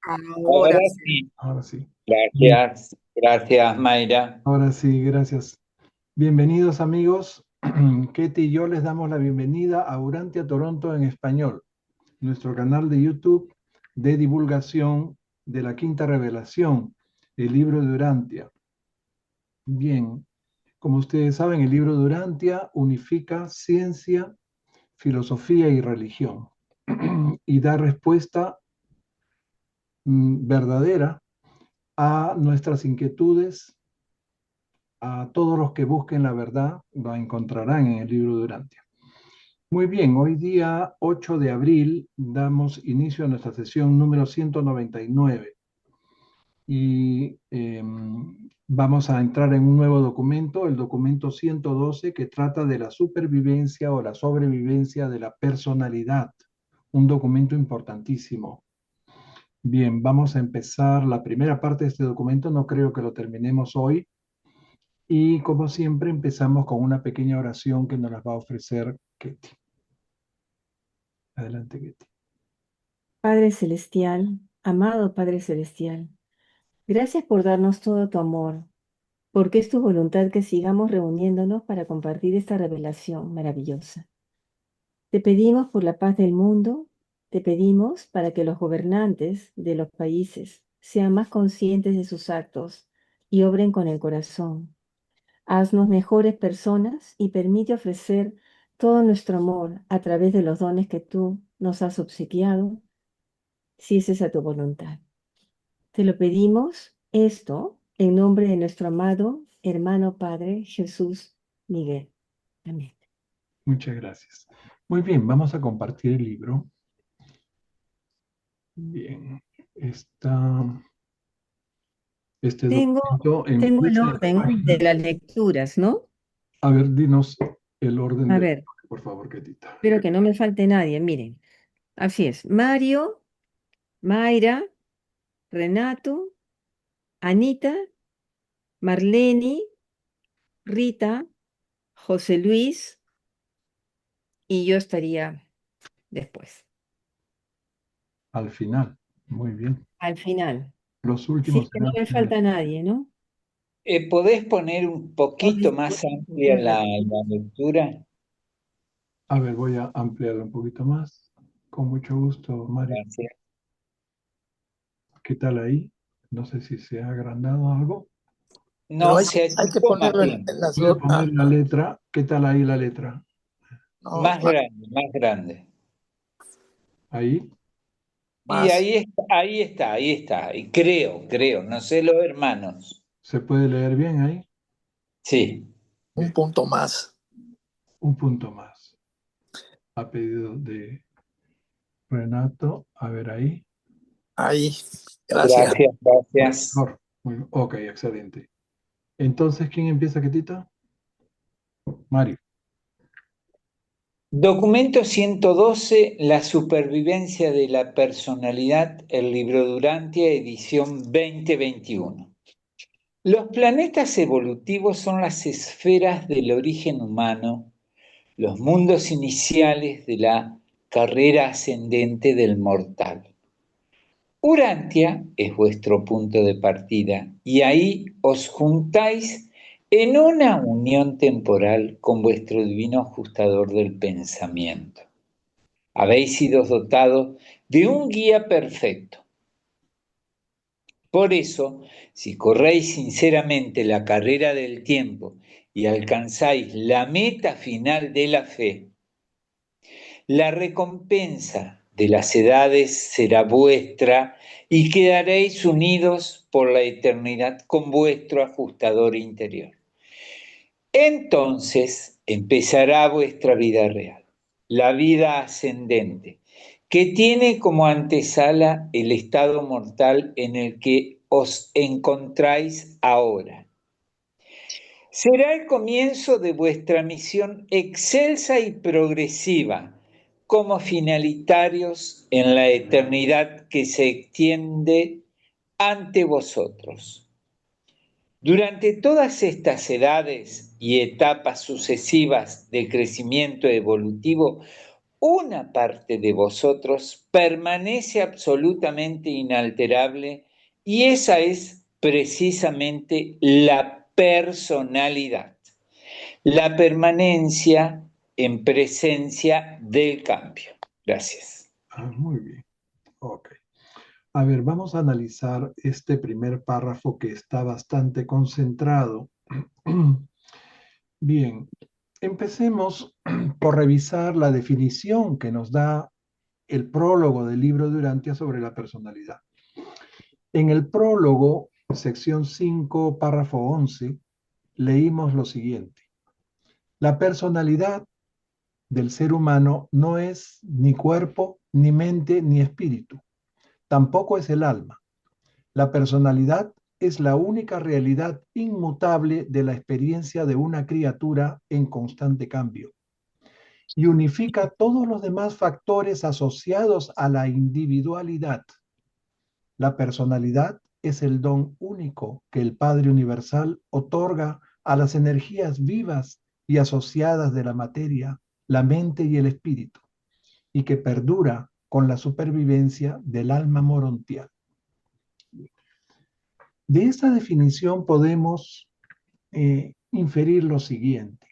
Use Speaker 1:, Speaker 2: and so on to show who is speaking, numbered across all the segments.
Speaker 1: Ahora
Speaker 2: Ahora
Speaker 1: sí.
Speaker 2: sí,
Speaker 3: Ahora sí. Bien,
Speaker 1: Gracias, gracias, Mayra.
Speaker 3: ahora sí, gracias. Bienvenidos amigos. Ketty y yo les damos la bienvenida a Urantia Toronto en español, nuestro canal de YouTube de divulgación de la Quinta Revelación, el libro de Urantia. Bien, como ustedes saben, el libro de Urantia unifica ciencia, filosofía y religión y da respuesta verdadera a nuestras inquietudes. A todos los que busquen la verdad la encontrarán en el libro de Urantia. Muy bien, hoy día 8 de abril damos inicio a nuestra sesión número 199 y vamos a entrar en un nuevo documento, el documento 112, que trata de la supervivencia o la sobrevivencia de la personalidad, un documento importantísimo. Bien, vamos a empezar la primera parte de este documento, no creo que lo terminemos hoy. Y como siempre empezamos con una pequeña oración que nos las va a ofrecer Ketty. Adelante, Ketty.
Speaker 4: Padre Celestial, amado Padre Celestial, gracias por darnos todo tu amor, porque es tu voluntad que sigamos reuniéndonos para compartir esta revelación maravillosa. Te pedimos por la paz del mundo, te pedimos para que los gobernantes de los países sean más conscientes de sus actos y obren con el corazón. Haznos mejores personas y permite ofrecer todo nuestro amor a través de los dones que tú nos has obsequiado, si es esa tu voluntad. Te lo pedimos esto en nombre de nuestro amado hermano Padre Jesús Miguel. Amén.
Speaker 3: Muchas gracias. Muy bien, vamos a compartir el libro. Bien, está este
Speaker 4: Tengo,
Speaker 3: documento
Speaker 4: tengo el
Speaker 3: empieza en la
Speaker 4: orden de
Speaker 3: página.
Speaker 4: las lecturas, ¿no?
Speaker 3: A ver, dinos el orden
Speaker 4: A
Speaker 3: de,
Speaker 4: ver,
Speaker 3: por favor, Ketita.
Speaker 4: espero que no me falte nadie. Miren, así es. Mario, Mayra, Renato, Anita, Marlene, Rita, José Luis y yo estaría después,
Speaker 3: Al final. Muy bien.
Speaker 4: al final.
Speaker 3: Los
Speaker 4: Sí,
Speaker 3: últimos
Speaker 4: que no
Speaker 3: serán
Speaker 4: me
Speaker 3: finales.
Speaker 4: falta nadie, ¿no?
Speaker 1: ¿Podés poner un poquito
Speaker 4: Hoy
Speaker 1: más
Speaker 4: sí,
Speaker 1: amplia la lectura?
Speaker 3: A ver, voy a ampliarlo un poquito más. Con mucho gusto, Mario.
Speaker 1: Gracias.
Speaker 3: ¿Qué tal ahí? No sé si se ha agrandado algo.
Speaker 2: pero
Speaker 1: No, se
Speaker 2: hay que
Speaker 1: achicó más
Speaker 2: ponerlo
Speaker 1: bien,
Speaker 2: en las
Speaker 3: Puede
Speaker 2: dos.
Speaker 3: poner la letra. ¿Qué tal ahí la letra?
Speaker 2: No,
Speaker 1: más grande, más grande.
Speaker 3: Ahí.
Speaker 1: Y
Speaker 2: más,
Speaker 1: ahí está, ahí está. Y creo, no sé los hermanos.
Speaker 3: ¿Se puede leer bien ahí?
Speaker 1: Sí,
Speaker 2: un
Speaker 3: Bien.
Speaker 2: punto más.
Speaker 3: Un punto más. A pedido de Renato. A ver ahí.
Speaker 2: Ahí, gracias.
Speaker 1: gracias, gracias.
Speaker 3: Mejor. Ok, excelente. Entonces, ¿quién empieza, Ketita? Mario.
Speaker 1: Documento 112, La supervivencia de la personalidad, el libro Durantia, edición 2021. Los planetas evolutivos son las esferas del origen humano, los mundos iniciales de la carrera ascendente del mortal. Urantia es vuestro punto de partida y ahí os juntáis en una unión temporal con vuestro divino ajustador del pensamiento. Habéis sido dotados de un guía perfecto. Por eso, si corréis sinceramente la carrera del tiempo y alcanzáis la meta final de la fe, la recompensa de las edades será vuestra y quedaréis unidos por la eternidad con vuestro ajustador interior. Entonces empezará vuestra vida real, la vida ascendente, que tiene como antesala el estado mortal en el que os encontráis ahora. Será el comienzo de vuestra misión excelsa y progresiva como finalitarios en la eternidad que se extiende ante vosotros. Durante todas estas edades y etapas sucesivas de crecimiento evolutivo, una parte de vosotros permanece absolutamente inalterable y esa es precisamente la personalidad, la permanencia en presencia del cambio. Gracias.
Speaker 3: Muy bien. Ok. A ver, vamos a analizar este primer párrafo que está bastante concentrado. Bien, empecemos por revisar la definición que nos da el prólogo del libro de Urantia sobre la personalidad. En el prólogo, sección 5, párrafo 11, leímos lo siguiente. La personalidad del ser humano no es ni cuerpo, ni mente, ni espíritu. Tampoco es el alma. La personalidad es la única realidad inmutable de la experiencia de una criatura en constante cambio y unifica todos los demás factores asociados a la individualidad. La personalidad es el don único que el Padre Universal otorga a las energías vivas y asociadas de la materia, la mente y el espíritu, y que perdura con la supervivencia del alma morontial. De esta definición podemos inferir lo siguiente.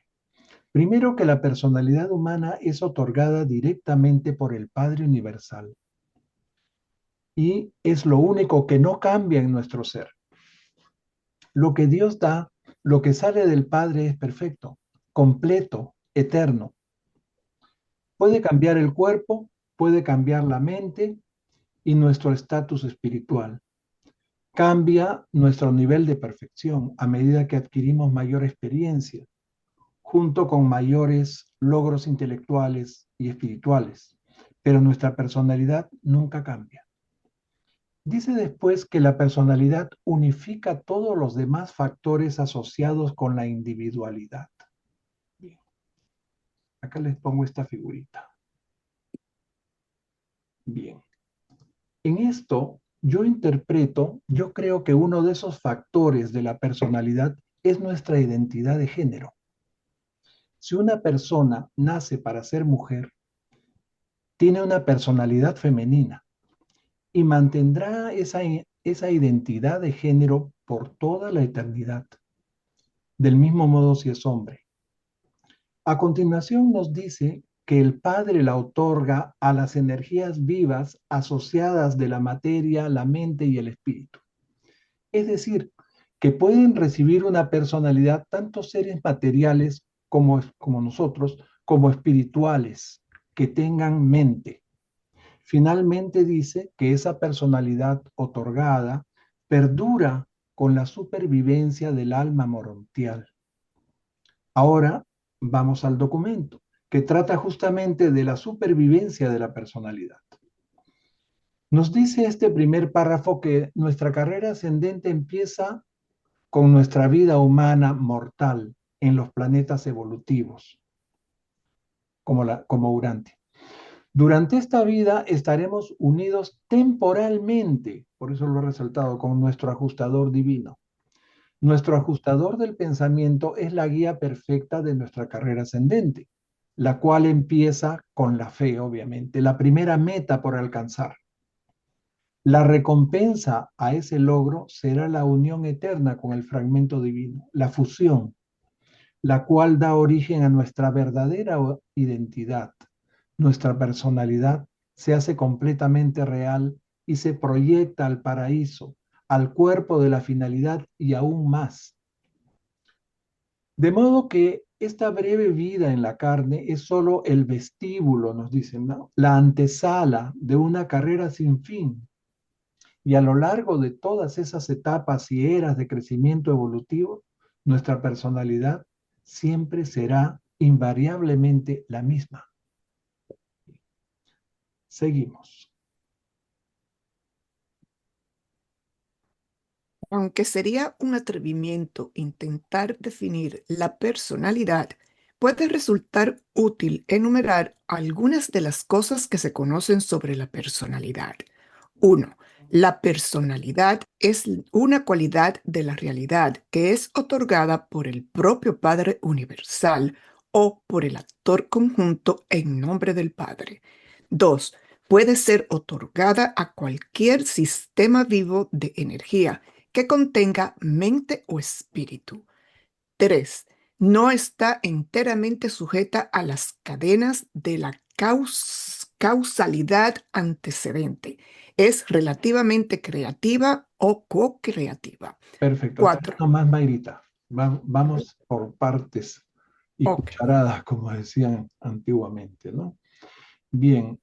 Speaker 3: Primero, que la personalidad humana es otorgada directamente por el Padre Universal y es lo único que no cambia en nuestro ser. Lo que Dios da, lo que sale del Padre es perfecto, completo, eterno. Puede cambiar el cuerpo, puede cambiar la mente y nuestro estatus espiritual. Cambia nuestro nivel de perfección a medida que adquirimos mayor experiencia, junto con mayores logros intelectuales y espirituales, pero nuestra personalidad nunca cambia. Dice después que la personalidad unifica todos los demás factores asociados con la individualidad. Bien. Acá les pongo esta figurita. Bien. En esto yo creo que uno de esos factores de la personalidad es nuestra identidad de género. Si una persona nace para ser mujer, tiene una personalidad femenina y mantendrá esa identidad de género por toda la eternidad. Del mismo modo si es hombre. A continuación nos dice que el Padre la otorga a las energías vivas asociadas de la materia, la mente y el espíritu. Es decir, que pueden recibir una personalidad tanto seres materiales como nosotros, como espirituales, que tengan mente. Finalmente dice que esa personalidad otorgada perdura con la supervivencia del alma morontial. Ahora vamos al documento, que trata justamente de la supervivencia de la personalidad. Nos dice este primer párrafo que nuestra carrera ascendente empieza con nuestra vida humana mortal en los planetas evolutivos, como Urantia. Durante esta vida estaremos unidos temporalmente, por eso lo he resaltado, con nuestro ajustador divino. Nuestro ajustador del pensamiento es la guía perfecta de nuestra carrera ascendente, la cual empieza con la fe, obviamente, la primera meta por alcanzar. La recompensa a ese logro será la unión eterna con el fragmento divino, la fusión, la cual da origen a nuestra verdadera identidad. Nuestra personalidad se hace completamente real y se proyecta al paraíso, al cuerpo de la finalidad y aún más. De modo que esta breve vida en la carne es solo el vestíbulo, nos dicen, ¿no? La antesala de una carrera sin fin. Y a lo largo de todas esas etapas y eras de crecimiento evolutivo, nuestra personalidad siempre será invariablemente la misma. Seguimos.
Speaker 2: Aunque sería un atrevimiento intentar definir la personalidad, puede resultar útil enumerar algunas de las cosas que se conocen sobre la personalidad. 1. La personalidad es una cualidad de la realidad que es otorgada por el propio Padre Universal o por el actor conjunto en nombre del Padre. 2. Puede ser otorgada a cualquier sistema vivo de energía que contenga mente o espíritu. 3. No está enteramente sujeta a las cadenas de la causalidad antecedente. Es relativamente creativa o co-creativa.
Speaker 3: Perfecto.
Speaker 2: 4.
Speaker 3: Nomás, Mayrita. Vamos por partes y
Speaker 2: Ok.
Speaker 3: cucharadas, como decían antiguamente, ¿no? Bien,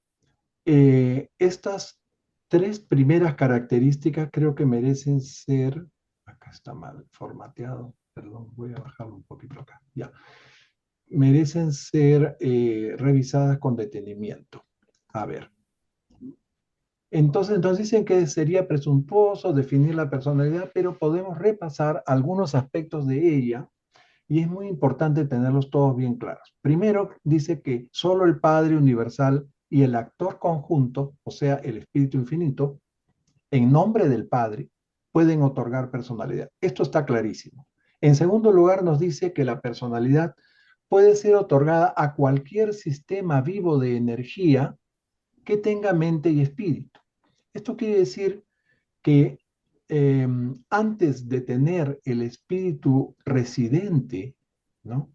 Speaker 3: estas tres primeras características creo que merecen ser, acá está mal formateado, perdón, voy a bajarlo un poquito acá, ya, merecen ser revisadas con detenimiento. A ver, entonces nos dicen que sería presuntuoso definir la personalidad, pero podemos repasar algunos aspectos de ella y es muy importante tenerlos todos bien claros. Primero, dice que solo el Padre Universal y el actor conjunto, o sea, el Espíritu Infinito, en nombre del Padre, pueden otorgar personalidad. Esto está clarísimo. En segundo lugar, nos dice que la personalidad puede ser otorgada a cualquier sistema vivo de energía que tenga mente y espíritu. Esto quiere decir que antes de tener el espíritu residente, ¿no?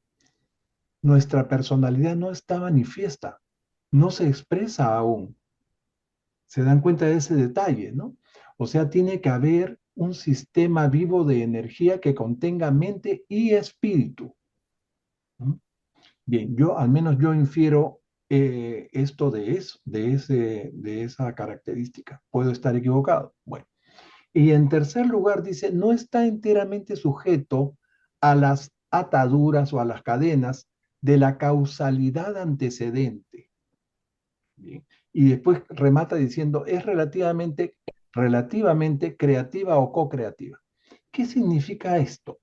Speaker 3: Nuestra personalidad no está manifiesta, no se expresa aún. ¿Se dan cuenta de ese detalle, no? O sea, tiene que haber un sistema vivo de energía que contenga mente y espíritu. ¿No? Bien, al menos yo infiero esto de esa característica. Puedo estar equivocado. Bueno. Y en tercer lugar dice, no está enteramente sujeto a las ataduras o a las cadenas de la causalidad antecedente. Bien. Y después remata diciendo, es relativamente creativa o co-creativa. ¿Qué significa esto?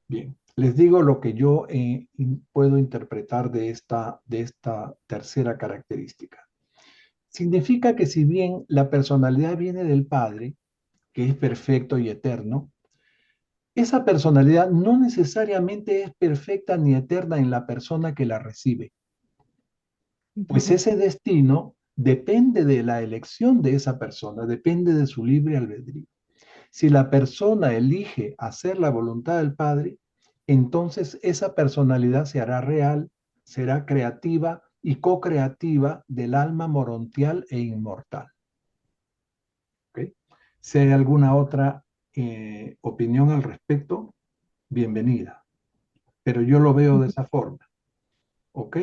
Speaker 3: Bien, les digo lo que yo puedo interpretar de esta tercera característica. Significa que si bien la personalidad viene del Padre, que es perfecto y eterno, esa personalidad no necesariamente es perfecta ni eterna en la persona que la recibe, pues ese destino depende de la elección de esa persona, depende de su libre albedrío. Si la persona elige hacer la voluntad del Padre, entonces esa personalidad se hará real, será creativa y co-creativa del alma morontial e inmortal. ¿Okay? Si hay alguna otra opinión al respecto, bienvenida. Pero yo lo veo de esa forma. ¿Ok?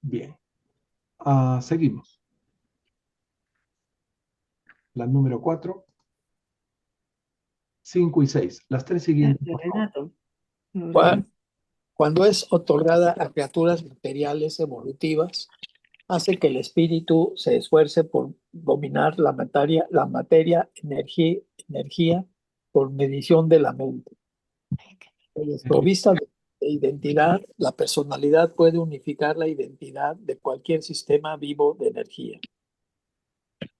Speaker 3: Bien. Seguimos. La número 4, 5 y 6. Las tres siguientes, por favor.
Speaker 4: Renato.
Speaker 5: Cuando es otorgada a criaturas materiales evolutivas, hace que el espíritu se esfuerce por dominar la materia, energía por medición de la mente. Desprovista de identidad, la personalidad puede unificar la identidad de cualquier sistema vivo de energía.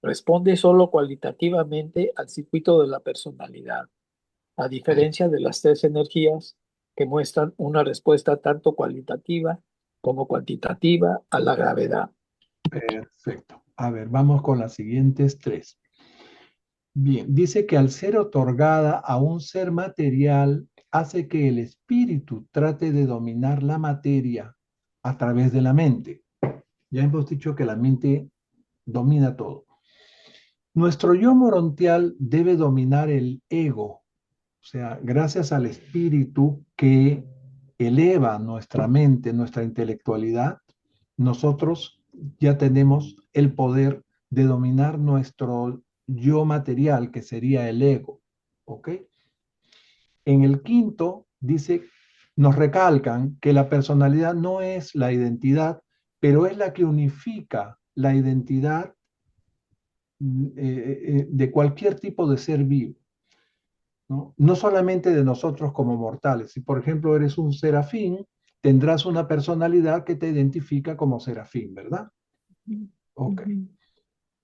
Speaker 5: Responde solo cualitativamente al circuito de la personalidad, a diferencia de las tres energías que muestran una respuesta tanto cualitativa como cuantitativa a la gravedad.
Speaker 3: Perfecto. A ver, vamos con las siguientes tres. Bien, dice que al ser otorgada a un ser material, hace que el espíritu trate de dominar la materia a través de la mente. Ya hemos dicho que la mente domina todo. Nuestro yo morontial debe dominar el ego, o sea, gracias al espíritu que eleva nuestra mente, nuestra intelectualidad, nosotros ya tenemos el poder de dominar nuestro yo material, que sería el ego. ¿Ok? En el quinto dice, nos recalcan que la personalidad no es la identidad, pero es la que unifica la identidad de cualquier tipo de ser vivo. ¿No? No solamente de nosotros como mortales. Si, por ejemplo, eres un serafín, tendrás una personalidad que te identifica como serafín, ¿verdad? Ok.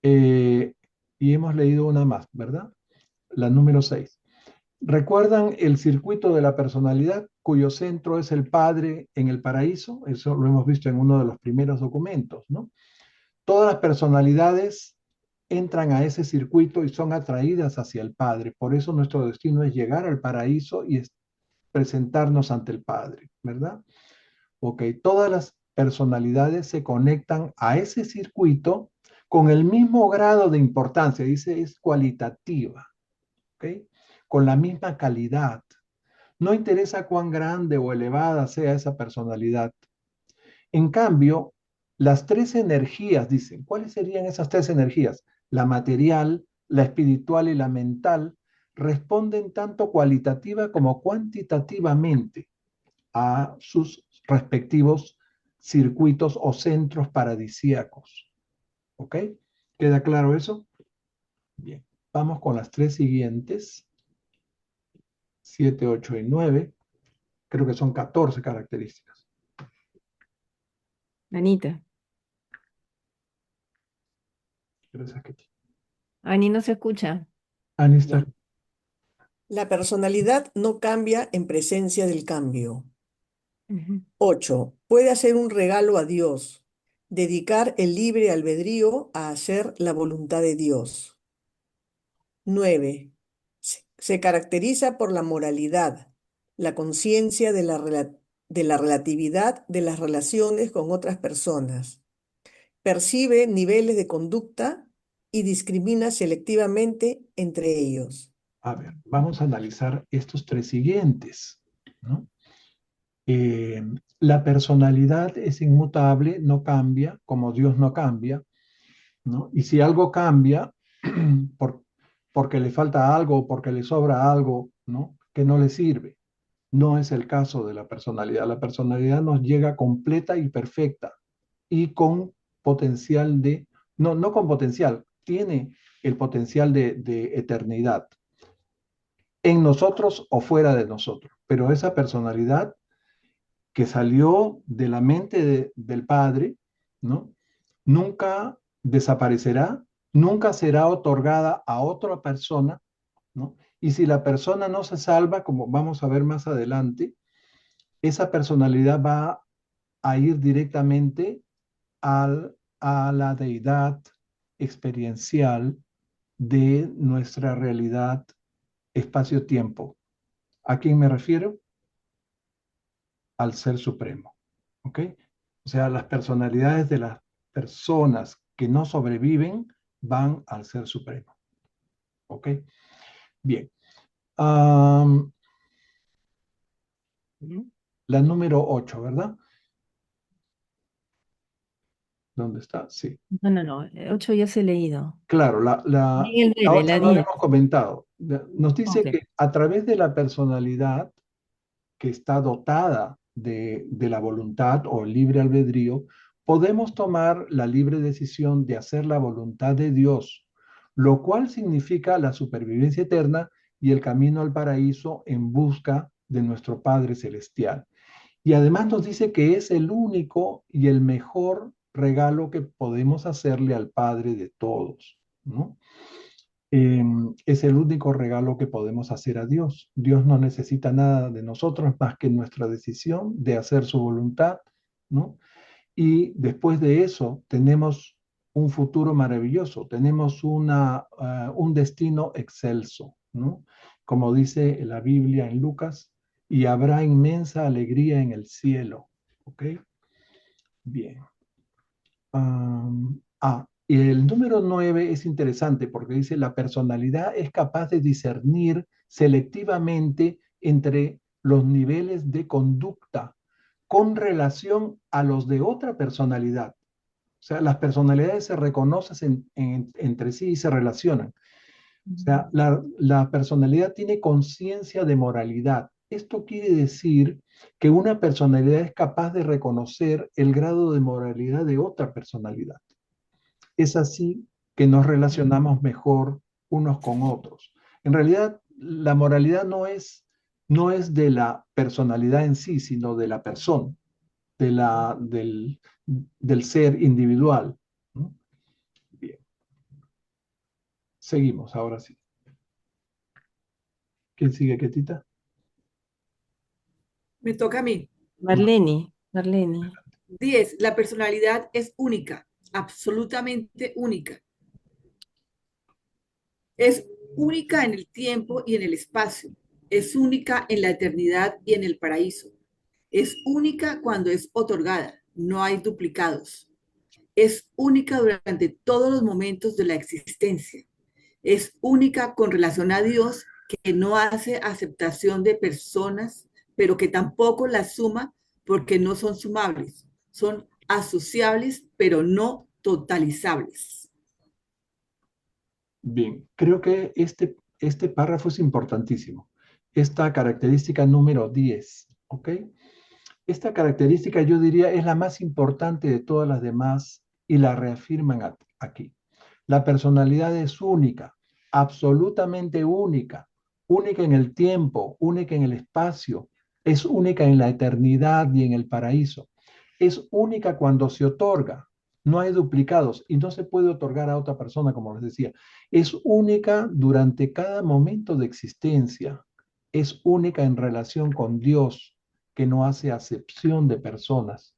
Speaker 3: Y hemos leído una más, ¿verdad? La número 6. ¿Recuerdan el circuito de la personalidad cuyo centro es el Padre en el paraíso? Eso lo hemos visto en uno de los primeros documentos, ¿no? Todas las personalidades entran a ese circuito y son atraídas hacia el Padre. Por eso nuestro destino es llegar al paraíso y presentarnos ante el Padre, ¿verdad? Ok, todas las personalidades se conectan a ese circuito con el mismo grado de importancia, dice, es cualitativa, ¿ok? Con la misma calidad. No interesa cuán grande o elevada sea esa personalidad. En cambio, las tres energías, dicen, ¿cuáles serían esas tres energías? La material, la espiritual y la mental, responden tanto cualitativa como cuantitativamente a sus respectivos circuitos o centros paradisíacos. ¿Ok? ¿Queda claro eso? Bien, vamos con las tres siguientes, 7, 8 y 9. Creo que son 14 características.
Speaker 4: Anita.
Speaker 3: Gracias, Ketty.
Speaker 4: Ani no se escucha.
Speaker 3: Ani está.
Speaker 6: Ya. La personalidad no cambia en presencia del cambio.
Speaker 4: Ujú.
Speaker 6: 8. Puede hacer un regalo a Dios, dedicar el libre albedrío a hacer la voluntad de Dios. 9. Se caracteriza por la moralidad, la conciencia de la relatividad de las relaciones con otras personas. Percibe niveles de conducta y discrimina selectivamente entre ellos.
Speaker 3: A ver, vamos a analizar estos tres siguientes, ¿no? La personalidad es inmutable, no cambia, como Dios no cambia, ¿no? Y si algo cambia, por, porque le falta algo o porque le sobra algo, ¿no? Que no le sirve. No es el caso de la personalidad. La personalidad nos llega completa y perfecta y con potencial de, no con potencial, tiene el potencial de eternidad en nosotros o fuera de nosotros. Pero esa personalidad que salió de la mente del Padre, ¿no? Nunca desaparecerá, nunca será otorgada a otra persona, ¿no? Y si la persona no se salva, como vamos a ver más adelante, esa personalidad va a ir directamente a la deidad experiencial de nuestra realidad espacio-tiempo. ¿A quién me refiero? Al Ser Supremo. ¿Ok? O sea, las personalidades de las personas que no sobreviven van al Ser Supremo. ¿Ok? Bien. La número 8, ¿verdad? ¿Dónde está? Sí.
Speaker 4: No. 8 ya se he leído.
Speaker 3: Claro,
Speaker 4: Di el
Speaker 3: la
Speaker 4: 9,
Speaker 3: 8
Speaker 4: la
Speaker 3: no la
Speaker 4: 10.
Speaker 3: hemos comentado. Nos dice
Speaker 4: Ok.
Speaker 3: que a través de la personalidad que está dotada de la voluntad o libre albedrío, podemos tomar la libre decisión de hacer la voluntad de Dios, lo cual significa la supervivencia eterna y el camino al paraíso en busca de nuestro Padre Celestial. Y además nos dice que es el único y el mejor regalo que podemos hacerle al Padre de todos, ¿no? Es el único regalo que podemos hacer a Dios. Dios no necesita nada de nosotros más que nuestra decisión de hacer su voluntad, ¿no? Y después de eso tenemos un futuro maravilloso, tenemos un destino excelso, ¿no? Como dice la Biblia en Lucas, y habrá inmensa alegría en el cielo, ¿ok? Bien. Y el número 9 es interesante porque dice, la personalidad es capaz de discernir selectivamente entre los niveles de conducta con relación a los de otra personalidad. O sea, las personalidades se reconocen entre sí y se relacionan. O sea, la personalidad tiene conciencia de moralidad. Esto quiere decir que una personalidad es capaz de reconocer el grado de moralidad de otra personalidad. Es así que nos relacionamos mejor unos con otros. En realidad, la moralidad no es de la personalidad en sí, sino de la persona, del ser individual, ¿no? Bien, seguimos, ahora sí. ¿Quién sigue, Ketita?
Speaker 7: Me toca a mí.
Speaker 4: Marlene, Marlene.
Speaker 7: 10. La personalidad es única, absolutamente única. Es única en el tiempo y en el espacio. Es única en la eternidad y en el paraíso. Es única cuando es otorgada. No hay duplicados. Es única durante todos los momentos de la existencia. Es única con relación a Dios, que no hace aceptación de personas, pero que tampoco las suma porque no son sumables. Son asociables, pero no totalizables.
Speaker 3: Bien, creo que este párrafo es importantísimo. Esta característica número 10, ¿ok? Esta característica yo diría es la más importante de todas las demás y la reafirman aquí. La personalidad es única, absolutamente única, única en el tiempo, única en el espacio, es única en la eternidad y en el paraíso. Es única cuando se otorga, no hay duplicados y no se puede otorgar a otra persona, como les decía. Es única durante cada momento de existencia, es única en relación con Dios, que no hace acepción de personas,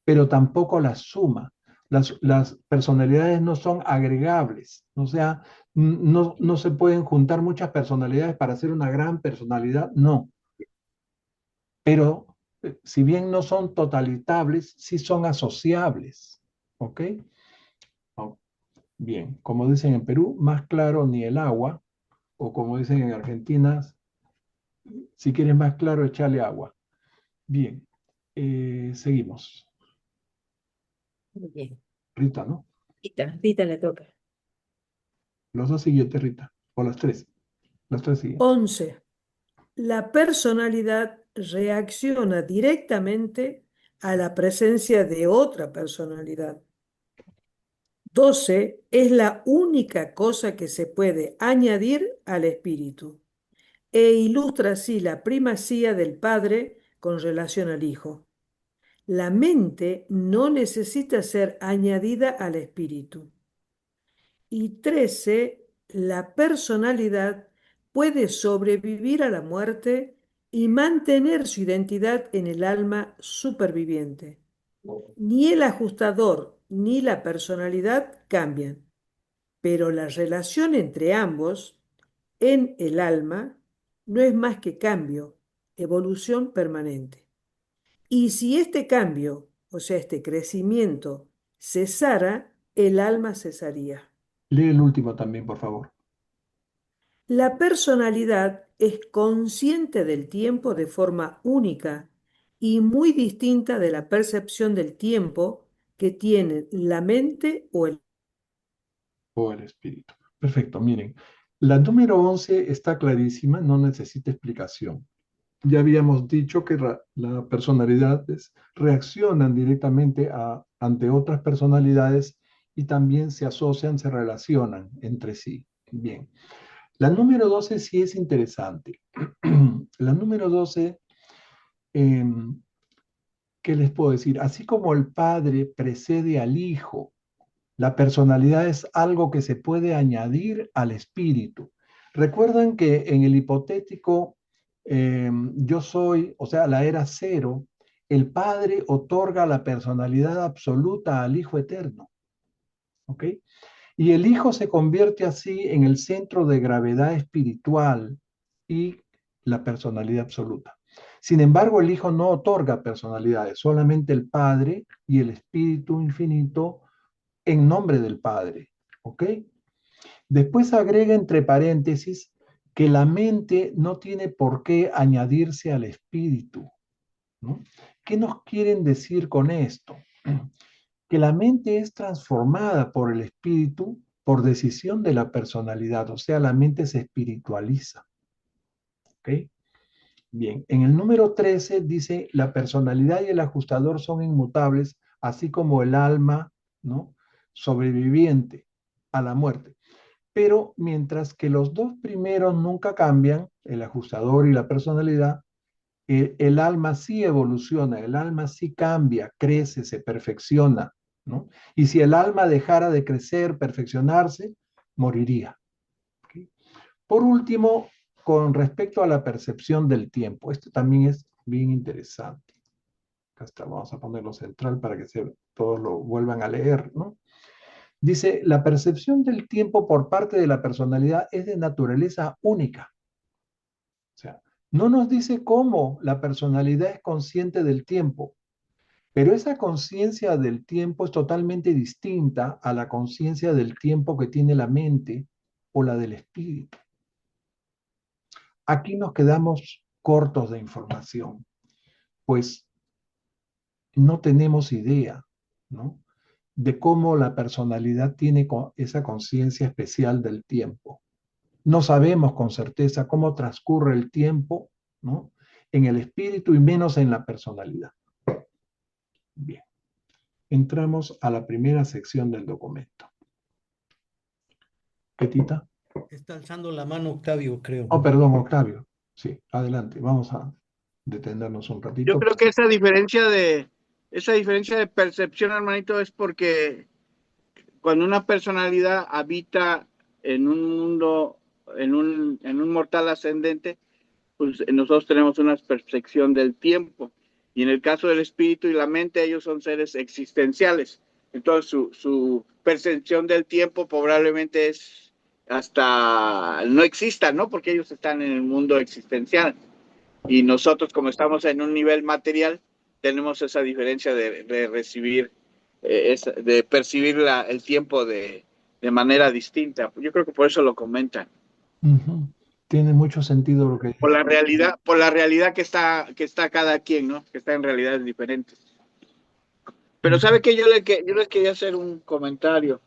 Speaker 3: pero tampoco las suma. Las personalidades no son agregables, o sea, no se pueden juntar muchas personalidades para hacer una gran personalidad, no. Pero si bien no son totalitables, sí son asociables, ¿ok? Oh, bien, como dicen en Perú, más claro ni el agua, o como dicen en Argentina, si quieres más claro, échale agua. Bien, seguimos.
Speaker 4: Muy bien.
Speaker 3: Rita, ¿no?
Speaker 4: Rita le toca.
Speaker 3: Los dos siguientes, Rita, o las tres siguientes.
Speaker 8: 11. La personalidad reacciona directamente a la presencia de otra personalidad. 12. Es la única cosa que se puede añadir al espíritu e ilustra así la primacía del Padre con relación al Hijo. La mente no necesita ser añadida al espíritu. Y 13. La personalidad puede sobrevivir a la muerte y mantener su identidad en el alma superviviente. Ni el ajustador ni la personalidad cambian, pero la relación entre ambos en el alma no es más que cambio, evolución permanente. Y si este cambio, o sea, este crecimiento, cesara, el alma cesaría.
Speaker 3: Lee el último también, por favor.
Speaker 8: La personalidad es consciente del tiempo de forma única y muy distinta de la percepción del tiempo que tiene la mente o el
Speaker 3: espíritu. Perfecto, miren. La número 11 está clarísima, no necesita explicación. Ya habíamos dicho que las personalidades reaccionan directamente ante otras personalidades y también se asocian, se relacionan entre sí. Bien. La número 12 sí es interesante. La número 12, ¿qué les puedo decir? Así como el Padre precede al Hijo, la personalidad es algo que se puede añadir al espíritu. Recuerdan que en el hipotético yo soy, o sea, la era cero, el Padre otorga la personalidad absoluta al Hijo eterno. ¿Ok? Y el Hijo se convierte así en el centro de gravedad espiritual y la personalidad absoluta. Sin embargo, el Hijo no otorga personalidades, solamente el Padre y el Espíritu Infinito en nombre del Padre. ¿Ok? Después agrega entre paréntesis que la mente no tiene por qué añadirse al espíritu, ¿no? ¿Qué nos quieren decir con esto? Que la mente es transformada por el espíritu por decisión de la personalidad, o sea, la mente se espiritualiza. ¿Ok? Bien, en el número 13 dice, la personalidad y el ajustador son inmutables, así como el alma, ¿no? Sobreviviente a la muerte. Pero mientras que los dos primeros nunca cambian, el ajustador y la personalidad, el alma sí evoluciona, el alma sí cambia, crece, se perfecciona, ¿no? Y si el alma dejara de crecer, perfeccionarse, moriría. ¿Okay? Por último, con respecto a la percepción del tiempo. Esto también es bien interesante. Acá está, vamos a ponerlo central para que todos lo vuelvan a leer, ¿no? Dice, la percepción del tiempo por parte de la personalidad es de naturaleza única. O sea, no nos dice cómo la personalidad es consciente del tiempo, pero esa conciencia del tiempo es totalmente distinta a la conciencia del tiempo que tiene la mente o la del espíritu. Aquí nos quedamos cortos de información, pues no tenemos idea, ¿no?, de cómo la personalidad tiene esa conciencia especial del tiempo. No sabemos con certeza cómo transcurre el tiempo, ¿no?, en el espíritu y menos en la personalidad. Bien, entramos a la primera sección del documento. Petita.
Speaker 9: Está alzando la mano Octavio, creo.
Speaker 3: Oh, perdón, Octavio. Sí, adelante. Vamos a detenernos un ratito.
Speaker 10: Yo creo que esa diferencia de percepción, hermanito, es porque cuando una personalidad habita en un mundo, en un mortal ascendente, pues nosotros tenemos una percepción del tiempo. Y en el caso del espíritu y la mente, ellos son seres existenciales. Entonces su percepción del tiempo probablemente es hasta no exista, ¿no? Porque ellos están en el mundo existencial. Y nosotros, como estamos en un nivel material, tenemos esa diferencia de recibir, de percibir el tiempo de manera distinta. Yo creo que por eso lo comentan.
Speaker 3: Tiene mucho sentido lo que dice.
Speaker 10: Por la realidad que está cada quien, ¿no? Que está en realidades diferentes. Pero ¿sabe qué? Yo les quería hacer un comentario.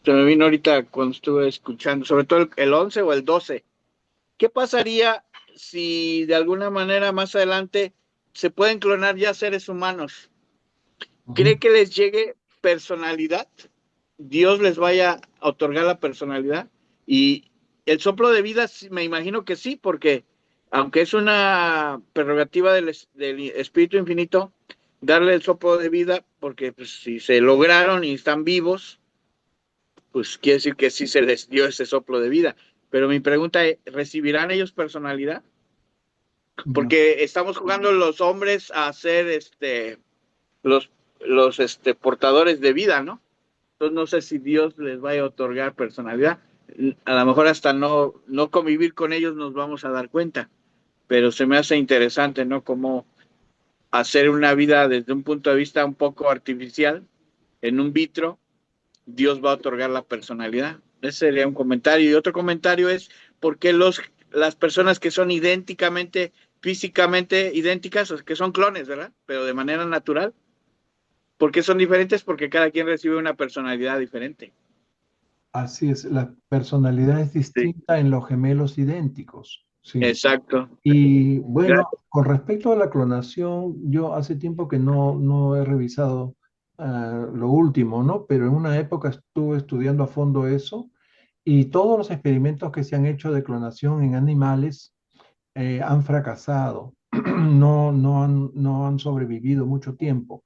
Speaker 10: Se me vino ahorita cuando estuve escuchando, sobre todo el 11 o el 12. ¿Qué pasaría si de alguna manera más adelante se pueden clonar ya seres humanos? ¿Cree que les llegue personalidad? ¿Dios les vaya a otorgar la personalidad? Y el soplo de vida, me imagino que sí, porque aunque es una prerrogativa del Espíritu Infinito, darle el soplo de vida, porque pues, si se lograron y están vivos, pues quiere decir que sí se les dio ese soplo de vida. Pero mi pregunta es, ¿recibirán ellos personalidad? Porque estamos jugando los hombres a ser los portadores de vida, ¿no? Entonces no sé si Dios les vaya a otorgar personalidad. A lo mejor hasta no convivir con ellos nos vamos a dar cuenta. Pero se me hace interesante, ¿no? Cómo hacer una vida desde un punto de vista un poco artificial, en un vitro, Dios va a otorgar la personalidad. Ese sería un comentario. Y otro comentario es, ¿por qué las personas que son físicamente idénticas, o que son clones, ¿verdad? Pero de manera natural, ¿por qué son diferentes? Porque cada quien recibe una personalidad diferente.
Speaker 3: Así es, la personalidad es distinta en los gemelos idénticos. Sí.
Speaker 10: Exacto.
Speaker 3: Y bueno, con respecto a la clonación, yo hace tiempo que no he revisado lo último, ¿no? Pero en una época estuve estudiando a fondo eso y todos los experimentos que se han hecho de clonación en animales han fracasado, no han sobrevivido mucho tiempo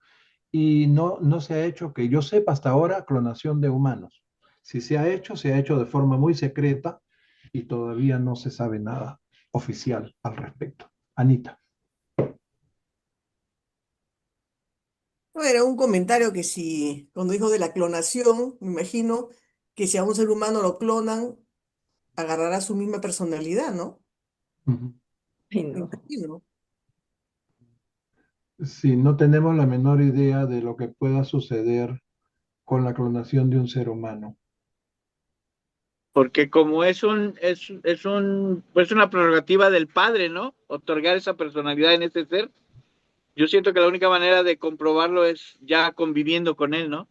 Speaker 3: y no se ha hecho, que yo sepa hasta ahora, clonación de humanos. Si se ha hecho de forma muy secreta y todavía no se sabe nada oficial al respecto. Anita.
Speaker 6: No, era un comentario que si, cuando dijo de la clonación, me imagino que si a un ser humano lo clonan, agarrará su misma personalidad, ¿no?
Speaker 4: Ay,
Speaker 6: Me
Speaker 4: no.
Speaker 6: imagino.
Speaker 3: Sí, no tenemos la menor idea de lo que pueda suceder con la clonación de un ser humano.
Speaker 10: Porque como es una prerrogativa del Padre, ¿no? Otorgar esa personalidad en ese ser. Yo siento que la única manera de comprobarlo es ya conviviendo con él, ¿no?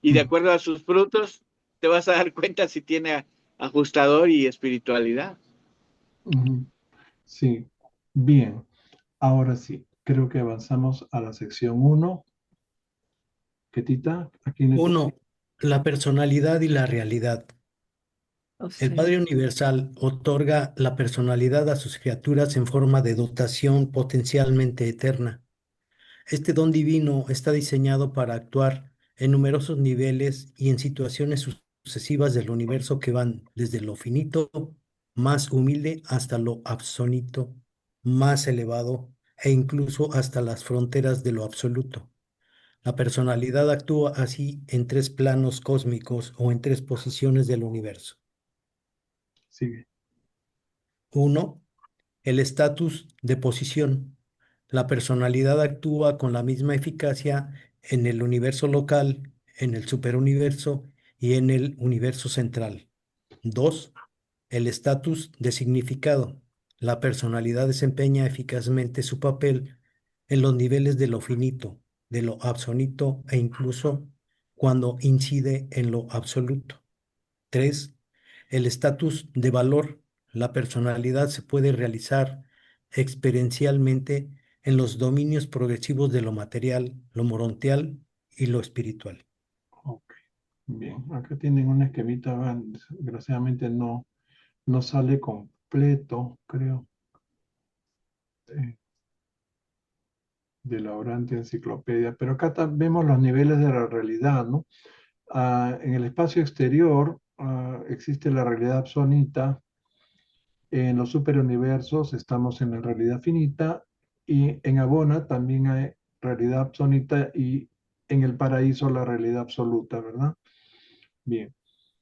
Speaker 10: Y de acuerdo a sus frutos, te vas a dar cuenta si tiene ajustador y espiritualidad.
Speaker 3: Sí, bien. Ahora sí, creo que avanzamos a la sección 1. Ketita, aquí en
Speaker 9: 1. La personalidad y la realidad.
Speaker 4: O
Speaker 9: El
Speaker 4: sea,
Speaker 9: Padre Universal otorga la personalidad a sus criaturas en forma de dotación potencialmente eterna. Este don divino está diseñado para actuar en numerosos niveles y en situaciones sucesivas del universo que van desde lo finito más humilde hasta lo absoluto más elevado e incluso hasta las fronteras de lo absoluto. La personalidad actúa así en tres planos cósmicos o en tres posiciones del universo.
Speaker 3: Sigue.
Speaker 9: 1. El estatus de posición. La personalidad actúa con la misma eficacia en el universo local, en el superuniverso y en el universo central. 2. El estatus de significado. La personalidad desempeña eficazmente su papel en los niveles de lo finito, de lo absoluto e incluso cuando incide en lo absoluto. 3. El estatus de valor. La personalidad se puede realizar experiencialmente en los dominios progresivos de lo material, lo morontial y lo espiritual.
Speaker 3: Ok, bien. Acá tienen un esquemita, desgraciadamente no sale completo, creo, de la Orante Enciclopedia, pero acá vemos los niveles de la realidad, ¿no? En el espacio exterior existe la realidad absoluta. En los superuniversos estamos en la realidad finita y en Abona también hay realidad absoluta y en el paraíso la realidad absoluta, ¿verdad? Bien,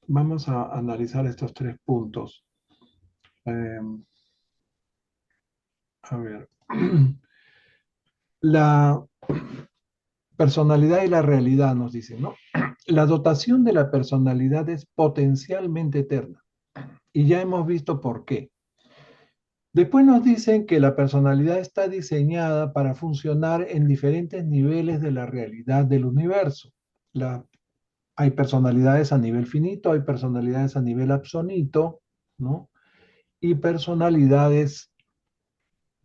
Speaker 3: vamos a analizar estos tres puntos. A ver, la personalidad y la realidad nos dicen, ¿no? La dotación de la personalidad es potencialmente eterna y ya hemos visto por qué. Después nos dicen que la personalidad está diseñada para funcionar en diferentes niveles de la realidad del universo. Hay personalidades a nivel finito, hay personalidades a nivel absoluto, ¿no? Y personalidades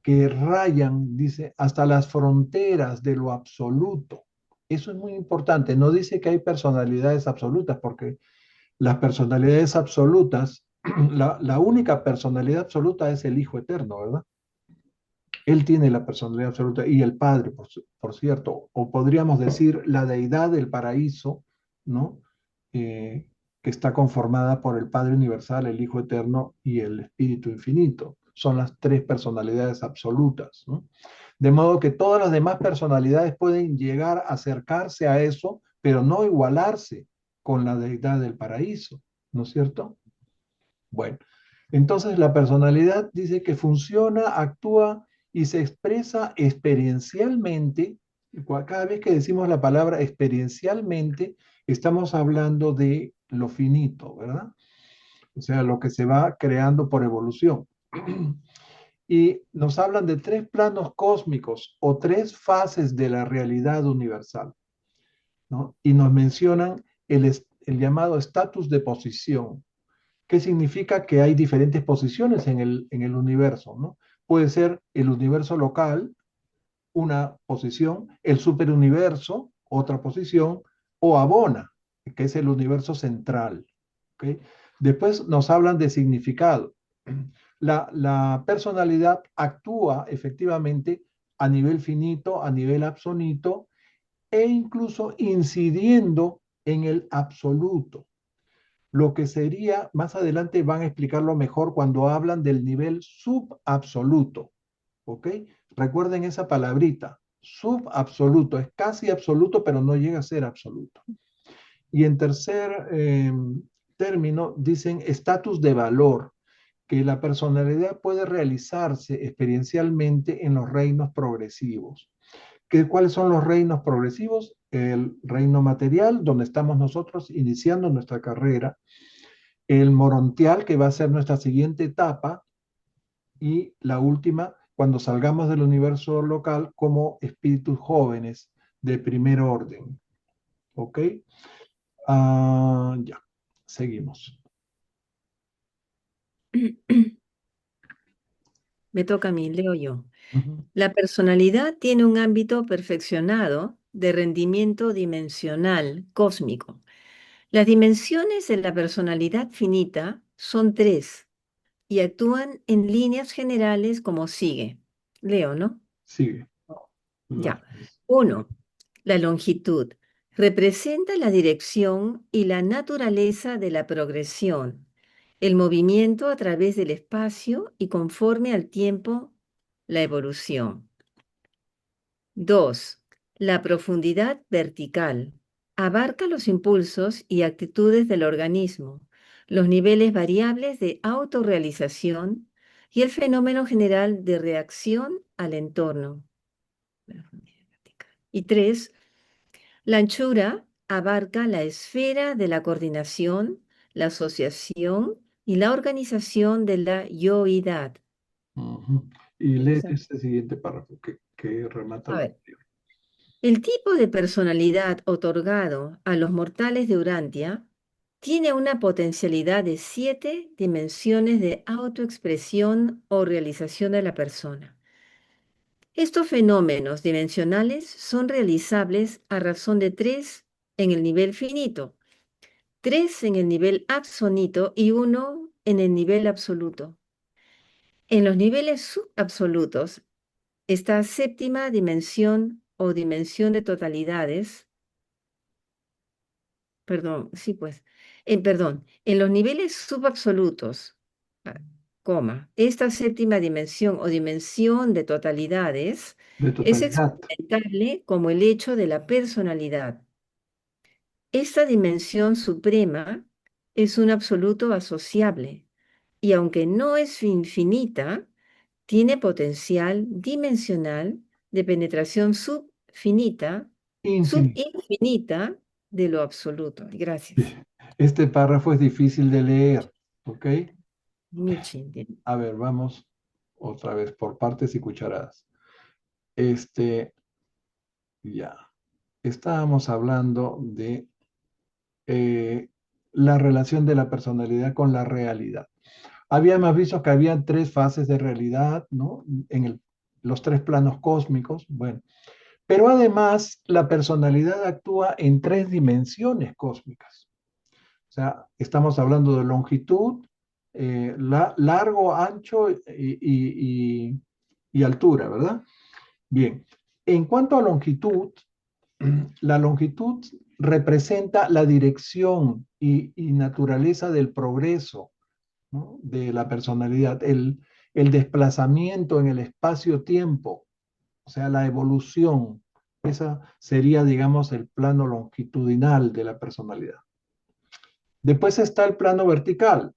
Speaker 3: que rayan, dice, hasta las fronteras de lo absoluto. Eso es muy importante. No dice que hay personalidades absolutas, porque las personalidades absolutas, la única personalidad absoluta es el Hijo Eterno, ¿verdad? Él tiene la personalidad absoluta y el Padre, por cierto, o podríamos decir la deidad del paraíso, ¿no? Que está conformada por el Padre Universal, el Hijo Eterno y el Espíritu Infinito. Son las tres personalidades absolutas, ¿no? De modo que todas las demás personalidades pueden llegar a acercarse a eso, pero no igualarse con la deidad del paraíso, ¿no es cierto? Bueno, entonces la personalidad dice que funciona, actúa y se expresa experiencialmente. Cada vez que decimos la palabra experiencialmente, estamos hablando de lo finito, ¿verdad? O sea, lo que se va creando por evolución. Y nos hablan de tres planos cósmicos o tres fases de la realidad universal, ¿no? Y nos mencionan el llamado estatus de posición. ¿Qué significa? Que hay diferentes posiciones en el universo, ¿no? Puede ser el universo local, una posición, el superuniverso, otra posición, o Abona, que es el universo central. ¿Okay? Después nos hablan de significado. La personalidad actúa efectivamente a nivel finito, a nivel absoluto, e incluso incidiendo en el absoluto. Lo que sería, más adelante van a explicarlo mejor cuando hablan del nivel subabsoluto, ¿ok? Recuerden esa palabrita, subabsoluto, es casi absoluto, pero no llega a ser absoluto. Y en tercer término, dicen estatus de valor, que la personalidad puede realizarse experiencialmente en los reinos progresivos. ¿Cuáles son los reinos progresivos? El reino material, donde estamos nosotros iniciando nuestra carrera, el morontial, que va a ser nuestra siguiente etapa, y la última, cuando salgamos del universo local como espíritus jóvenes de primer orden. ¿Ok? Ya, seguimos.
Speaker 4: Me toca a mí, leo yo. La personalidad tiene un ámbito perfeccionado de rendimiento dimensional cósmico. Las dimensiones de la personalidad finita son tres y actúan en líneas generales como sigue. Leo, ¿no?
Speaker 3: Sigue.
Speaker 4: Ya. 1. La longitud. Representa la dirección y la naturaleza de la progresión, el movimiento a través del espacio y conforme al tiempo, la evolución. 2. La profundidad vertical. Abarca los impulsos y actitudes del organismo, los niveles variables de autorrealización y el fenómeno general de reacción al entorno. Y 3. La anchura abarca la esfera de la coordinación, la asociación y la organización de la yoidad.
Speaker 3: Y lee este siguiente párrafo que remata
Speaker 4: A
Speaker 3: la
Speaker 4: ver. El tipo de personalidad otorgado a los mortales de Urantia tiene una potencialidad de 7 dimensiones de autoexpresión o realización de la persona. Estos fenómenos dimensionales son realizables a razón de 3 en el nivel finito, 3 en el nivel absonito y 1 en el nivel absoluto. En los niveles subabsolutos, esta séptima dimensión o dimensión de totalidades, en los niveles subabsolutos, esta séptima dimensión o dimensión de totalidades es experimentable como el hecho de la personalidad. Esta dimensión suprema es un absoluto asociable y aunque no es infinita, tiene potencial dimensional de penetración subinfinita de lo absoluto. Gracias.
Speaker 3: Este párrafo es difícil de leer, ¿ok?
Speaker 4: Michi.
Speaker 3: A ver, vamos otra vez por partes y cucharadas. Ya. Estábamos hablando de la relación de la personalidad con la realidad. Habíamos visto que había 3 fases de realidad, ¿no? En los 3 planos cósmicos, bueno. Pero además, la personalidad actúa en 3 dimensiones cósmicas. O sea, estamos hablando de longitud, largo, ancho y altura, ¿verdad? Bien. En cuanto a longitud, la longitud representa la dirección y naturaleza del progreso, ¿no? De la personalidad, el desplazamiento en el espacio-tiempo, o sea, la evolución. Esa sería, digamos, el plano longitudinal de la personalidad. Después está el plano vertical,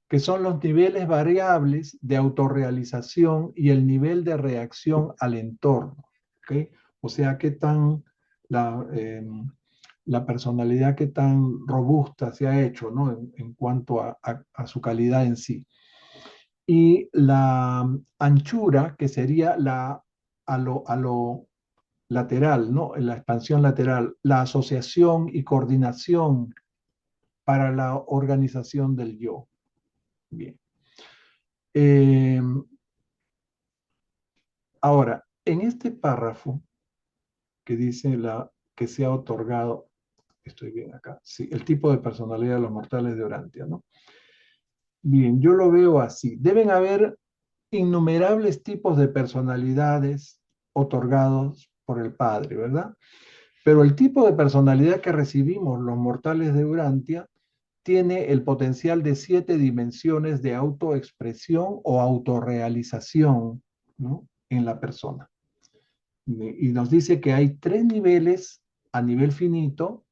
Speaker 3: que son los niveles variables de autorrealización y el nivel de reacción al entorno. ¿Okay? O sea, qué tan la personalidad, qué tan robusta se ha hecho, ¿no? En cuanto a su calidad en sí. Y la anchura, que sería a lo lateral, ¿no? La expansión lateral, la asociación y coordinación para la organización del yo. Bien. Ahora, en este párrafo que dice que se ha otorgado, estoy bien acá, sí, el tipo de personalidad de los mortales de Urantia, ¿no? Bien, yo lo veo así. Deben haber innumerables tipos de personalidades otorgados por el Padre, ¿verdad? Pero el tipo de personalidad que recibimos los mortales de Urantia tiene el potencial de 7 dimensiones de autoexpresión o autorrealización, ¿no? En la persona. Y nos dice que hay 3 niveles a nivel finito,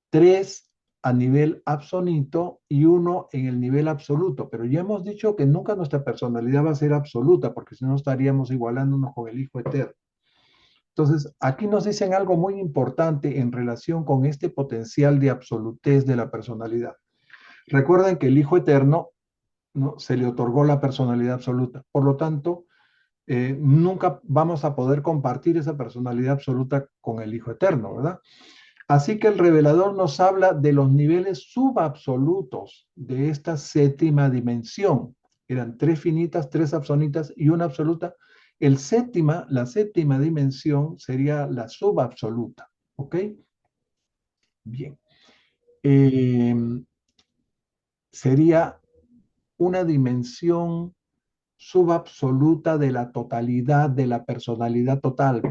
Speaker 3: 3 a nivel absonito y 1 en el nivel absoluto. Pero ya hemos dicho que nunca nuestra personalidad va a ser absoluta, porque si no estaríamos igualándonos con el Hijo Eterno. Entonces, aquí nos dicen algo muy importante en relación con este potencial de absolutez de la personalidad. Recuerden que el Hijo Eterno, ¿no? Se le otorgó la personalidad absoluta. Por lo tanto, nunca vamos a poder compartir esa personalidad absoluta con el Hijo Eterno, ¿verdad? Así que el revelador nos habla de los niveles subabsolutos de esta séptima dimensión. Eran 3 finitas, 3 absonitas y 1 absoluta. La séptima dimensión sería la subabsoluta. ¿Ok? Bien. Sería una dimensión subabsoluta de la totalidad de la personalidad total,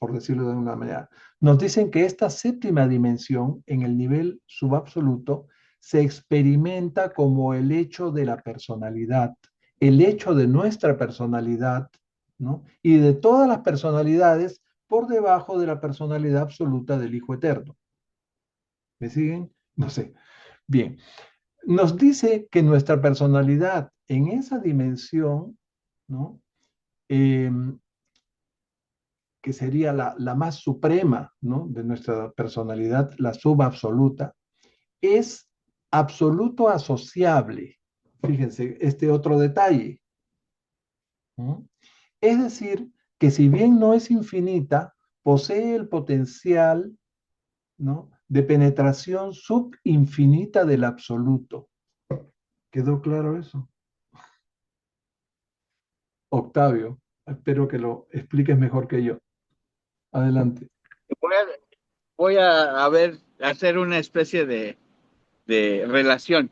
Speaker 3: por decirlo de una manera, nos dicen que esta séptima dimensión en el nivel subabsoluto se experimenta como el hecho de la personalidad, el hecho de nuestra personalidad, ¿no? Y de todas las personalidades por debajo de la personalidad absoluta del Hijo Eterno. ¿Me siguen? No sé. Bien. Nos dice que nuestra personalidad en esa dimensión, ¿no? Que sería la más suprema, ¿no? De nuestra personalidad, la subabsoluta, es absoluto asociable. Fíjense, este otro detalle. ¿No? Es decir, que si bien no es infinita, posee el potencial, ¿no? De penetración subinfinita del absoluto. ¿Quedó claro eso? Octavio, espero que lo expliques mejor que yo. Adelante.
Speaker 10: Voy a ver, hacer una especie de relación.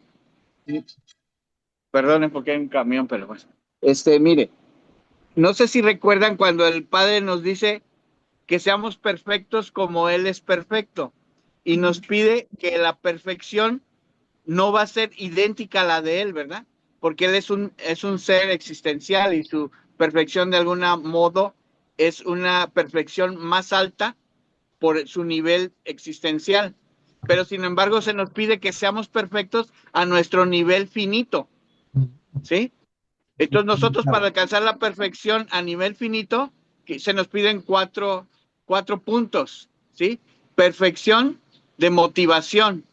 Speaker 10: Perdonen porque hay un camión, pero bueno. Mire, no sé si recuerdan cuando el Padre nos dice que seamos perfectos como Él es perfecto y nos pide que la perfección no va a ser idéntica a la de Él, ¿verdad? Porque Él es un ser existencial y su perfección de algún modo es una perfección más alta por su nivel existencial. Pero sin embargo se nos pide que seamos perfectos a nuestro nivel finito, ¿sí? Entonces nosotros para alcanzar la perfección a nivel finito, que se nos piden cuatro puntos, ¿sí? Perfección de motivación,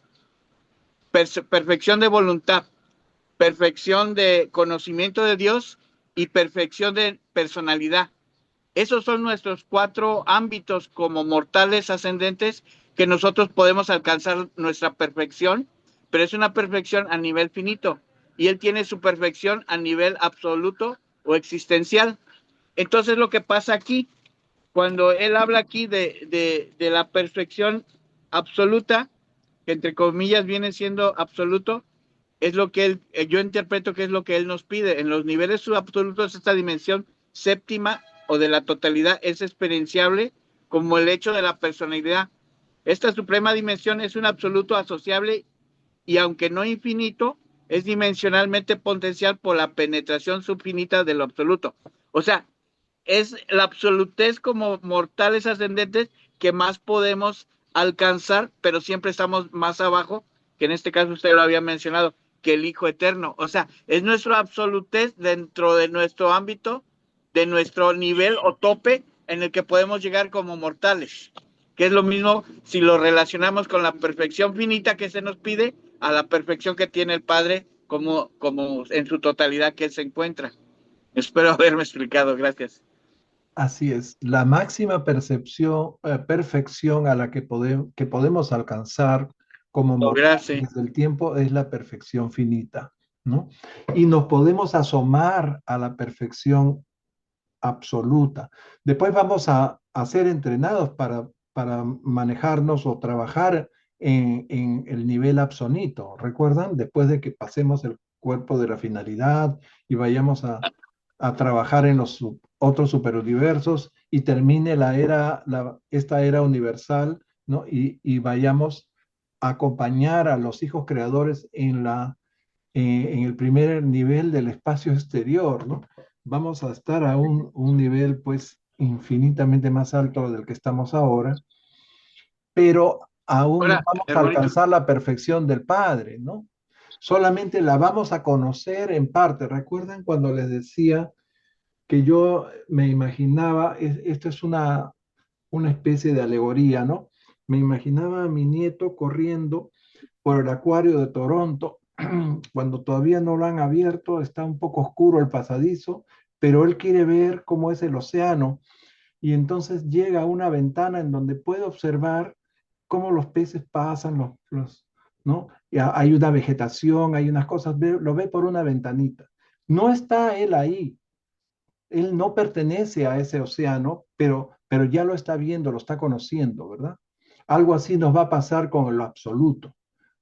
Speaker 10: perfección de voluntad, perfección de conocimiento de Dios y perfección de personalidad. Esos son nuestros 4 ámbitos como mortales ascendentes que nosotros podemos alcanzar nuestra perfección, pero es una perfección a nivel finito y Él tiene su perfección a nivel absoluto o existencial. Entonces lo que pasa aquí, cuando Él habla aquí de la perfección absoluta, que entre comillas viene siendo absoluto, es lo que yo interpreto que es lo que Él nos pide. En los niveles subabsolutos, esta dimensión séptima o de la totalidad es experienciable como el hecho de la personalidad. Esta suprema dimensión es un absoluto asociable y aunque no infinito, es dimensionalmente potencial por la penetración subfinita de lo absoluto. O sea, es la absolutez como mortales ascendentes que más podemos alcanzar, pero siempre estamos más abajo, que en este caso usted lo había mencionado, que el Hijo Eterno. O sea, es nuestra absolutez dentro de nuestro ámbito, de nuestro nivel o tope en el que podemos llegar como mortales, que es lo mismo si lo relacionamos con la perfección finita que se nos pide a la perfección que tiene el Padre como en su totalidad que Él se encuentra. Espero haberme explicado. Gracias.
Speaker 3: Así es, la máxima perfección a la que podemos alcanzar como mortales desde el tiempo es la perfección finita, ¿no? Y nos podemos asomar a la perfección absoluta. Después vamos a ser entrenados para manejarnos o trabajar en el nivel absonito. ¿Recuerdan? Después de que pasemos el cuerpo de la finalidad y vayamos a trabajar en los otros superuniversos y termine esta era universal, ¿no? Y vayamos a acompañar a los hijos creadores en el primer nivel del espacio exterior, ¿no? Vamos a estar a un nivel, pues, infinitamente más alto del que estamos ahora, pero aún no vamos a alcanzar la perfección del Padre, ¿no? Solamente la vamos a conocer en parte. ¿Recuerdan cuando les decía que yo me imaginaba, esto es una especie de alegoría, ¿no? Me imaginaba a mi nieto corriendo por el acuario de Toronto, cuando todavía no lo han abierto, está un poco oscuro el pasadizo, pero él quiere ver cómo es el océano y entonces llega a una ventana en donde puede observar cómo los peces pasan, ¿no? Y hay una vegetación, hay unas cosas, lo ve por una ventanita. No está él ahí, él no pertenece a ese océano, pero ya lo está viendo, lo está conociendo, ¿verdad? Algo así nos va a pasar con lo absoluto.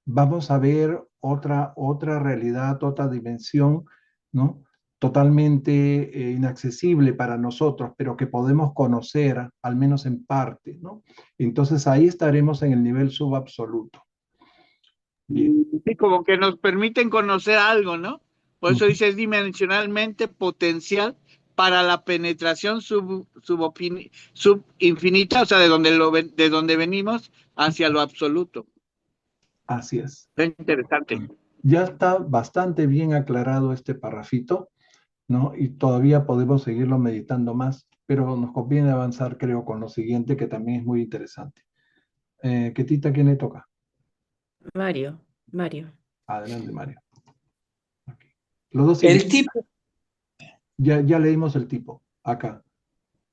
Speaker 3: Vamos a ver otra realidad, otra dimensión, ¿no? totalmente inaccesible para nosotros, pero que podemos conocer, al menos en parte, ¿no? Entonces ahí estaremos en el nivel subabsoluto. Bien.
Speaker 10: Sí, como que nos permiten conocer algo, ¿no? Por eso
Speaker 3: Ujú.
Speaker 10: dice es dimensionalmente potencial para la penetración subinfinita, o sea, de donde venimos hacia lo absoluto.
Speaker 3: Así es.
Speaker 10: Es interesante.
Speaker 3: Ya está bastante bien aclarado este parrafito, ¿no? Y todavía podemos seguirlo meditando más, pero nos conviene avanzar, creo, con lo siguiente, que también es muy interesante. Ketita, ¿quién le toca?
Speaker 11: Mario.
Speaker 3: Adelante, Mario. Aquí. Los dos
Speaker 1: El
Speaker 3: siguientes,
Speaker 1: tipo,
Speaker 3: ya leímos el tipo, acá.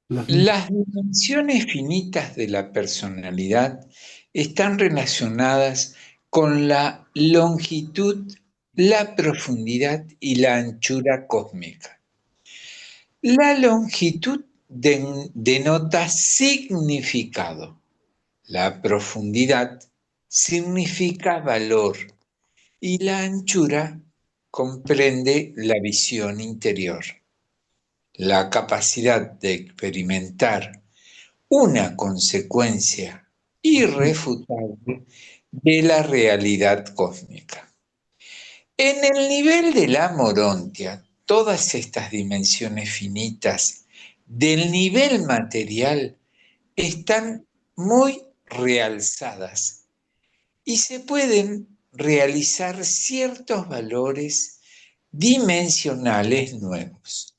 Speaker 3: Las
Speaker 1: las dimensiones finitas de la personalidad están relacionadas con la longitud, la profundidad y la anchura cósmica. La longitud denota significado. La profundidad significa valor y la anchura comprende la visión interior, la capacidad de experimentar una consecuencia irrefutable de la realidad cósmica. En el nivel de la morontia, todas estas dimensiones finitas del nivel material están muy realzadas y se pueden realizar ciertos valores dimensionales nuevos.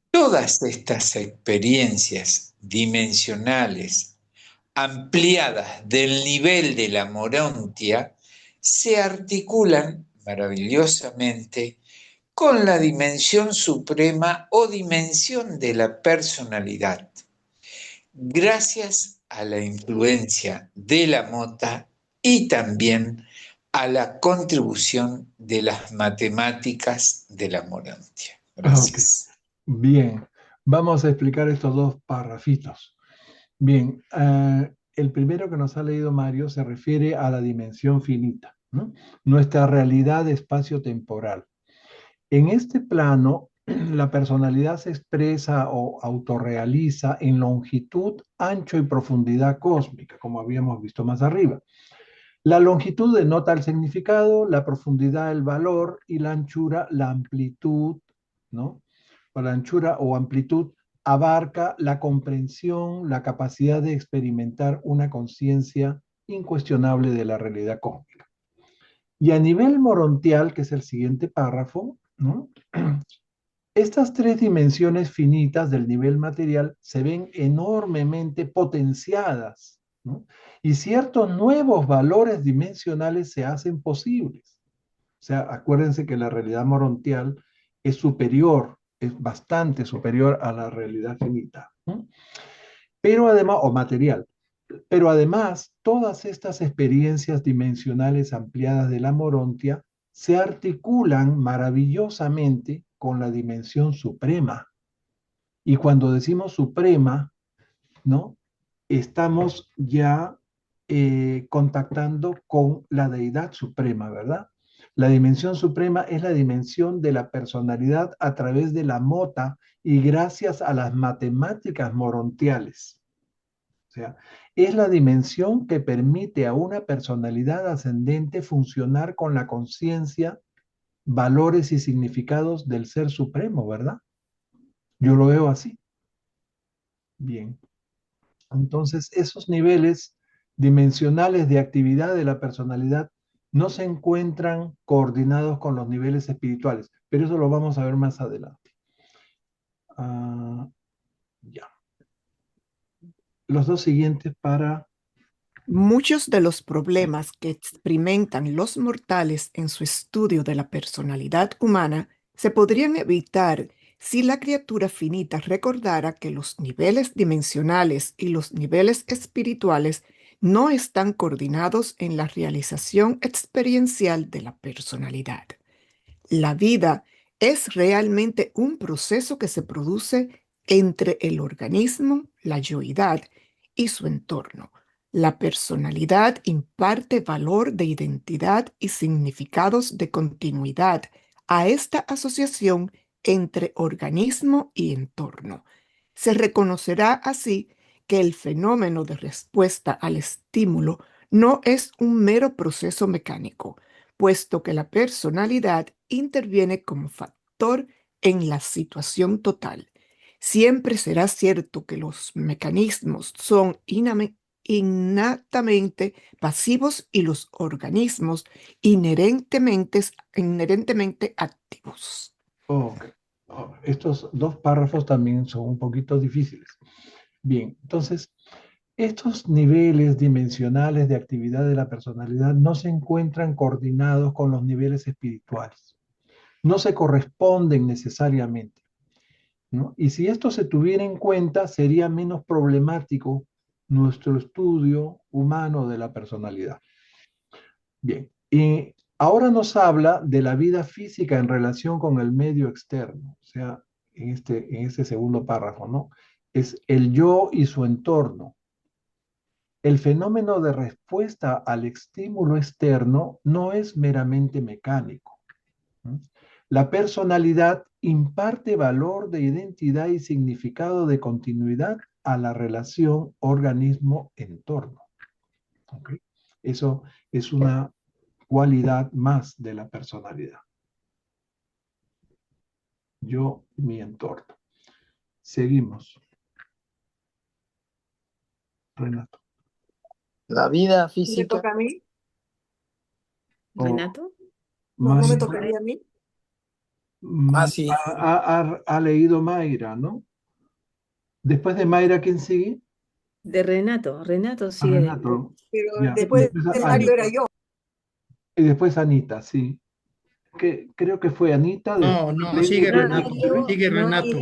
Speaker 1: Todas estas experiencias dimensionales ampliadas del nivel de la morontia se articulan maravillosamente con la dimensión suprema o dimensión de la personalidad, gracias a la influencia de la mota y también a la contribución de las matemáticas de la morontia. Gracias.
Speaker 3: Ok, bien. Vamos a explicar estos dos parrafitos. Bien, el primero que nos ha leído Mario se refiere a la dimensión finita, ¿no? Nuestra realidad espacio-temporal. En este plano, la personalidad se expresa o autorrealiza en longitud, ancho y profundidad cósmica, como habíamos visto más arriba. La longitud denota el significado, la profundidad el valor y la anchura la amplitud, ¿no? O la anchura o amplitud abarca la comprensión, la capacidad de experimentar una conciencia incuestionable de la realidad cósmica. Y a nivel morontial, que es el siguiente párrafo, ¿no? Estas tres dimensiones finitas del nivel material se ven enormemente potenciadas, ¿no? Y ciertos nuevos valores dimensionales se hacen posibles. O sea, acuérdense que la realidad morontial es superior, es bastante superior a la realidad finita, ¿no? Pero además, o material, pero además, todas estas experiencias dimensionales ampliadas de la morontia se articulan maravillosamente con la dimensión suprema. Y cuando decimos suprema, ¿no? Estamos ya contactando con la deidad suprema, ¿verdad? La dimensión suprema es la dimensión de la personalidad a través de la mota y gracias a las matemáticas morontiales. O sea, es la dimensión que permite a una personalidad ascendente funcionar con la conciencia, valores y significados del Ser Supremo, ¿verdad? Yo lo veo así. Bien. Entonces, esos niveles dimensionales de actividad de la personalidad no se encuentran coordinados con los niveles espirituales, pero eso lo vamos a ver más adelante. Ya. Los dos siguientes para...
Speaker 2: Muchos de los problemas que experimentan los mortales en su estudio de la personalidad humana se podrían evitar si la criatura finita recordara que los niveles dimensionales y los niveles espirituales no están coordinados en la realización experiencial de la personalidad. La vida es realmente un proceso que se produce entre el organismo, la yoidad, y su entorno. La personalidad imparte valor de identidad y significados de continuidad a esta asociación entre organismo y entorno. Se reconocerá así que el fenómeno de respuesta al estímulo no es un mero proceso mecánico, puesto que la personalidad interviene como factor en la situación total. Siempre será cierto que los mecanismos son innatamente pasivos y los organismos inherentemente activos.
Speaker 3: Ok. Estos dos párrafos también son un poquito difíciles. Bien, entonces, estos niveles dimensionales de actividad de la personalidad no se encuentran coordinados con los niveles espirituales. No se corresponden necesariamente, ¿no? Y si esto se tuviera en cuenta, sería menos problemático nuestro estudio humano de la personalidad. Bien, y ahora nos habla de la vida física en relación con el medio externo, o sea, en este segundo párrafo, ¿no? Es el yo y su entorno. El fenómeno de respuesta al estímulo externo no es meramente mecánico. ¿Mm? La personalidad imparte valor de identidad y significado de continuidad a la relación organismo-entorno. ¿Ok? Eso es una cualidad más de la personalidad. Yo y mi entorno. Seguimos. Renato.
Speaker 5: La vida
Speaker 6: ¿Me
Speaker 5: física,
Speaker 6: toca a mí?
Speaker 3: O
Speaker 11: ¿Renato?
Speaker 6: No, no me
Speaker 3: Mayra.
Speaker 6: tocaría a mí.
Speaker 5: sí,
Speaker 3: Ha leído Mayra, ¿no? Después de Mayra, ¿quién sigue?
Speaker 11: De Renato. Renato
Speaker 3: A
Speaker 11: sigue después.
Speaker 3: Renato.
Speaker 6: Pero
Speaker 3: Ya. Y
Speaker 6: después
Speaker 3: después
Speaker 6: de
Speaker 3: a
Speaker 6: Mario
Speaker 3: Anita.
Speaker 6: era yo.
Speaker 3: Y después Anita, sí. Creo que fue Anita.
Speaker 9: No, sigue Renato.
Speaker 11: Mario,
Speaker 9: Sigue Renato.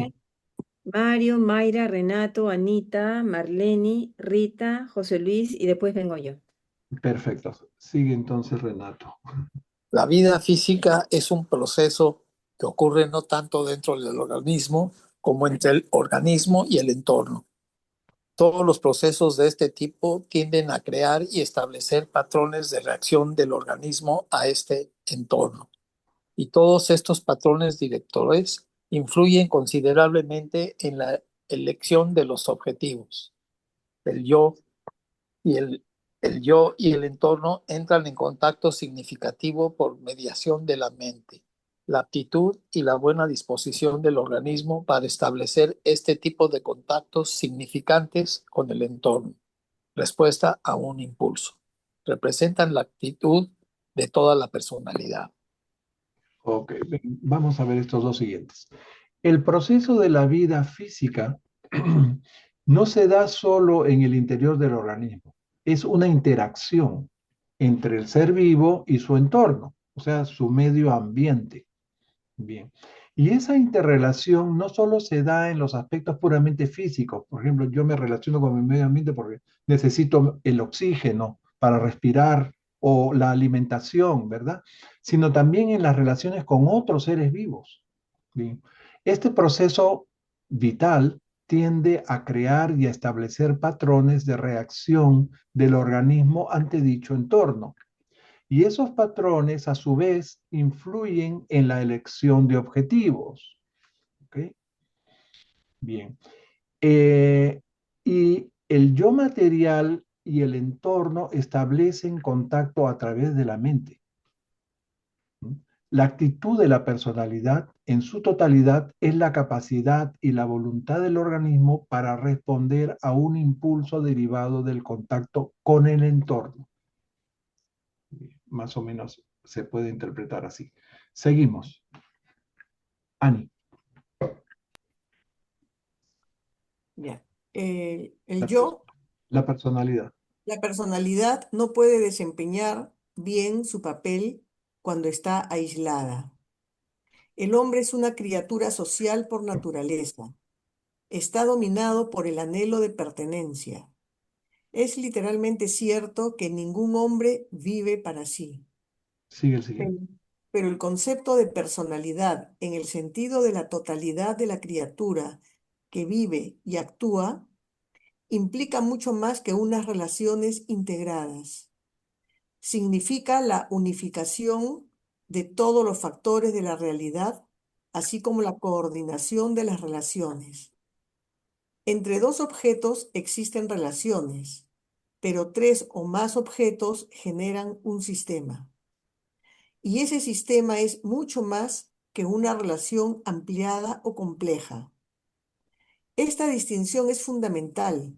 Speaker 11: Mayra, Renato, Anita, Marlene, Rita, José Luis y después vengo yo.
Speaker 3: Perfecto. Sigue entonces Renato.
Speaker 5: la vida física es un proceso que ocurre no tanto dentro del organismo como entre el organismo y el entorno. Todos los procesos de este tipo tienden a crear y establecer patrones de reacción del organismo a este entorno. Y todos estos patrones directores influyen considerablemente en la elección de los objetivos. El yo y el yo y el entorno entran en contacto significativo por mediación de la mente, la aptitud y la buena disposición del organismo para establecer este tipo de contactos significantes con el entorno. Respuesta a un impulso. Representan la actitud de toda la personalidad.
Speaker 3: Ok, vamos a ver estos dos siguientes. El proceso de la vida física no se da solo en el interior del organismo, es una interacción entre el ser vivo y su entorno, o sea, su medio ambiente. Bien. Y esa interrelación no solo se da en los aspectos puramente físicos. Por ejemplo, yo me relaciono con mi medio ambiente porque necesito el oxígeno para respirar o la alimentación, ¿verdad? Sino también en las relaciones con otros seres vivos. Bien. Este proceso vital tiende a crear y a establecer patrones de reacción del organismo ante dicho entorno. Y esos patrones, a su vez, influyen en la elección de objetivos. ¿Ok? Bien. Y el yo material y el entorno establecen contacto a través de la mente. ¿Mm? La actitud de la personalidad en su totalidad es la capacidad y la voluntad del organismo para responder a un impulso derivado del contacto con el entorno. Más o menos se puede interpretar así. Seguimos. Ani.
Speaker 6: Ya. El
Speaker 3: La,
Speaker 6: yo,
Speaker 3: la personalidad.
Speaker 6: la personalidad no puede desempeñar bien su papel cuando está aislada. El hombre es una criatura social por naturaleza. Está dominado por el anhelo de pertenencia. Es literalmente cierto que ningún hombre vive para sí.
Speaker 3: Sigue el
Speaker 6: Pero,
Speaker 3: siguiente.
Speaker 6: pero el concepto de personalidad, en el sentido de la totalidad de la criatura que vive y actúa, implica mucho más que unas relaciones integradas. Significa la unificación de todos los factores de la realidad así como la coordinación de las relaciones. Entre dos objetos existen relaciones, pero tres o más objetos generan un sistema. Y ese sistema es mucho más que una relación ampliada o compleja. Esta distinción es fundamental,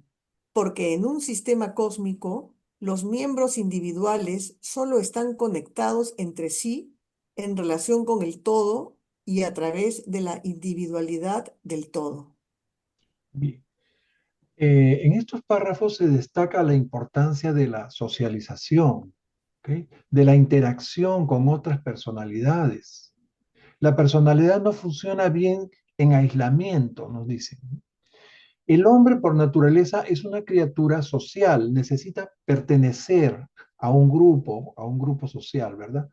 Speaker 6: porque en un sistema cósmico, los miembros individuales solo están conectados entre sí en relación con el todo y a través de la individualidad del todo.
Speaker 3: Bien. En estos párrafos se destaca la importancia de la socialización, ¿ok? De la interacción con otras personalidades. La personalidad no funciona bien en aislamiento, nos dicen. El hombre por naturaleza es una criatura social, necesita pertenecer a un grupo social, ¿verdad?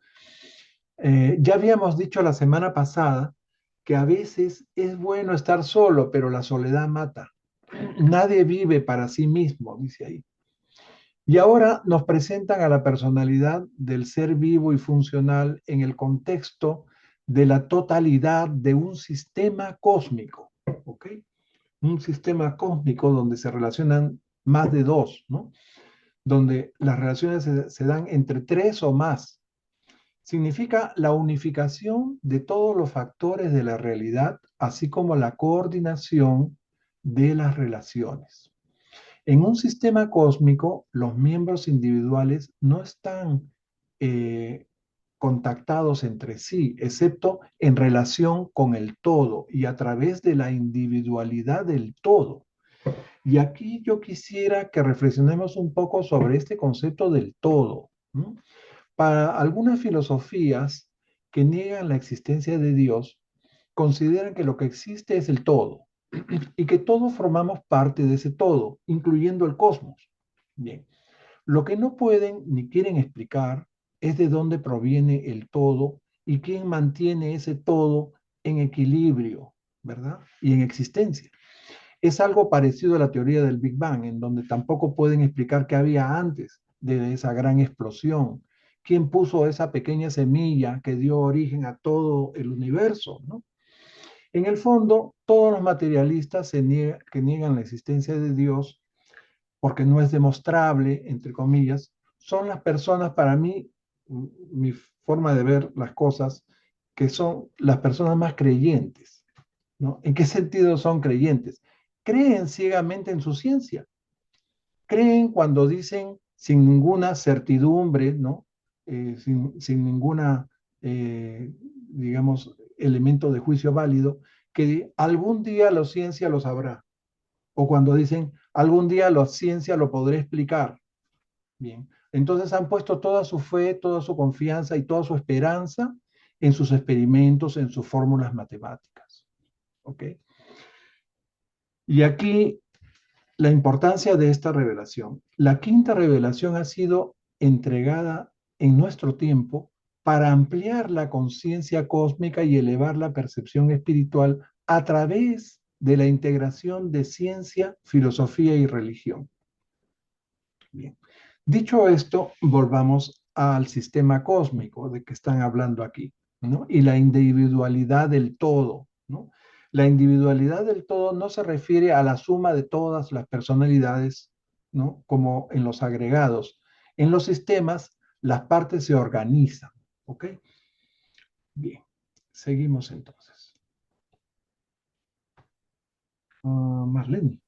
Speaker 3: Ya habíamos dicho la semana pasada que a veces es bueno estar solo, pero la soledad mata. Nadie vive para sí mismo, dice ahí. Y ahora nos presentan a la personalidad del ser vivo y funcional en el contexto de la totalidad de un sistema cósmico, ¿ok? Un sistema cósmico donde se relacionan más de dos, ¿no? Donde las relaciones se dan entre tres o más. Significa la unificación de todos los factores de la realidad, así como la coordinación de las relaciones. En un sistema cósmico, los miembros individuales no están contactados entre sí, excepto en relación con el todo y a través de la individualidad del todo. Y aquí yo quisiera que reflexionemos un poco sobre este concepto del todo, ¿no? Para algunas filosofías que niegan la existencia de Dios, consideran que lo que existe es el todo y que todos formamos parte de ese todo, incluyendo el cosmos. Bien, lo que no pueden ni quieren explicar es de dónde proviene el todo y quién mantiene ese todo en equilibrio, ¿verdad? Y en existencia. Es algo parecido a la teoría del Big Bang, en donde tampoco pueden explicar qué había antes de esa gran explosión. ¿Quién puso esa pequeña semilla que dio origen a todo el universo, ¿no? En el fondo, todos los materialistas que niegan la existencia de Dios, porque no es demostrable, entre comillas, son las personas, para mí, mi forma de ver las cosas, que son las personas más creyentes, ¿no? ¿En qué sentido son creyentes? Creen ciegamente en su ciencia. Creen cuando dicen sin ninguna certidumbre, ¿no? Sin ninguna, digamos, elemento de juicio válido, que algún día la ciencia lo sabrá. O cuando dicen, algún día la ciencia lo podrá explicar. Bien, entonces han puesto toda su fe, toda su confianza y toda su esperanza en sus experimentos, en sus fórmulas matemáticas. ¿Ok? Y aquí la importancia de esta revelación. La quinta revelación ha sido entregada en nuestro tiempo para ampliar la conciencia cósmica y elevar la percepción espiritual a través de la integración de ciencia, filosofía y religión. Bien. Dicho esto, volvamos al sistema cósmico de que están hablando aquí, ¿no? Y la individualidad del todo, ¿no? La individualidad del todo no se refiere a la suma de todas las personalidades, ¿no? Como en los agregados. En los sistemas, las partes se organizan, ¿ok? Bien, seguimos entonces. Marlene.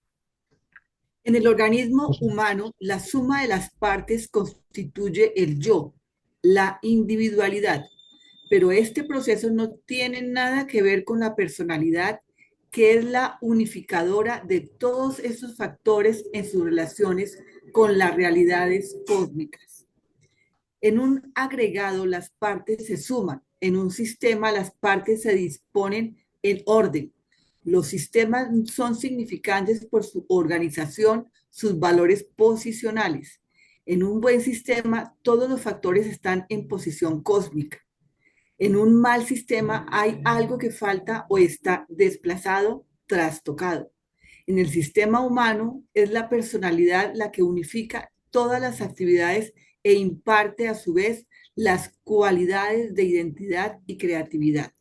Speaker 7: En el organismo humano, la suma de las partes constituye el yo, la individualidad, pero este proceso no tiene nada que ver con la personalidad, que es la unificadora de todos esos factores en sus relaciones con las realidades cósmicas. En un agregado, las partes se suman. En un sistema, las partes se disponen en orden. Los sistemas son significantes por su organización, sus valores posicionales. En un buen sistema, todos los factores están en posición cósmica. En un mal sistema hay algo que falta o está desplazado, trastocado. En el sistema humano es la personalidad la que unifica todas las actividades e imparte a su vez las cualidades de identidad y creatividad.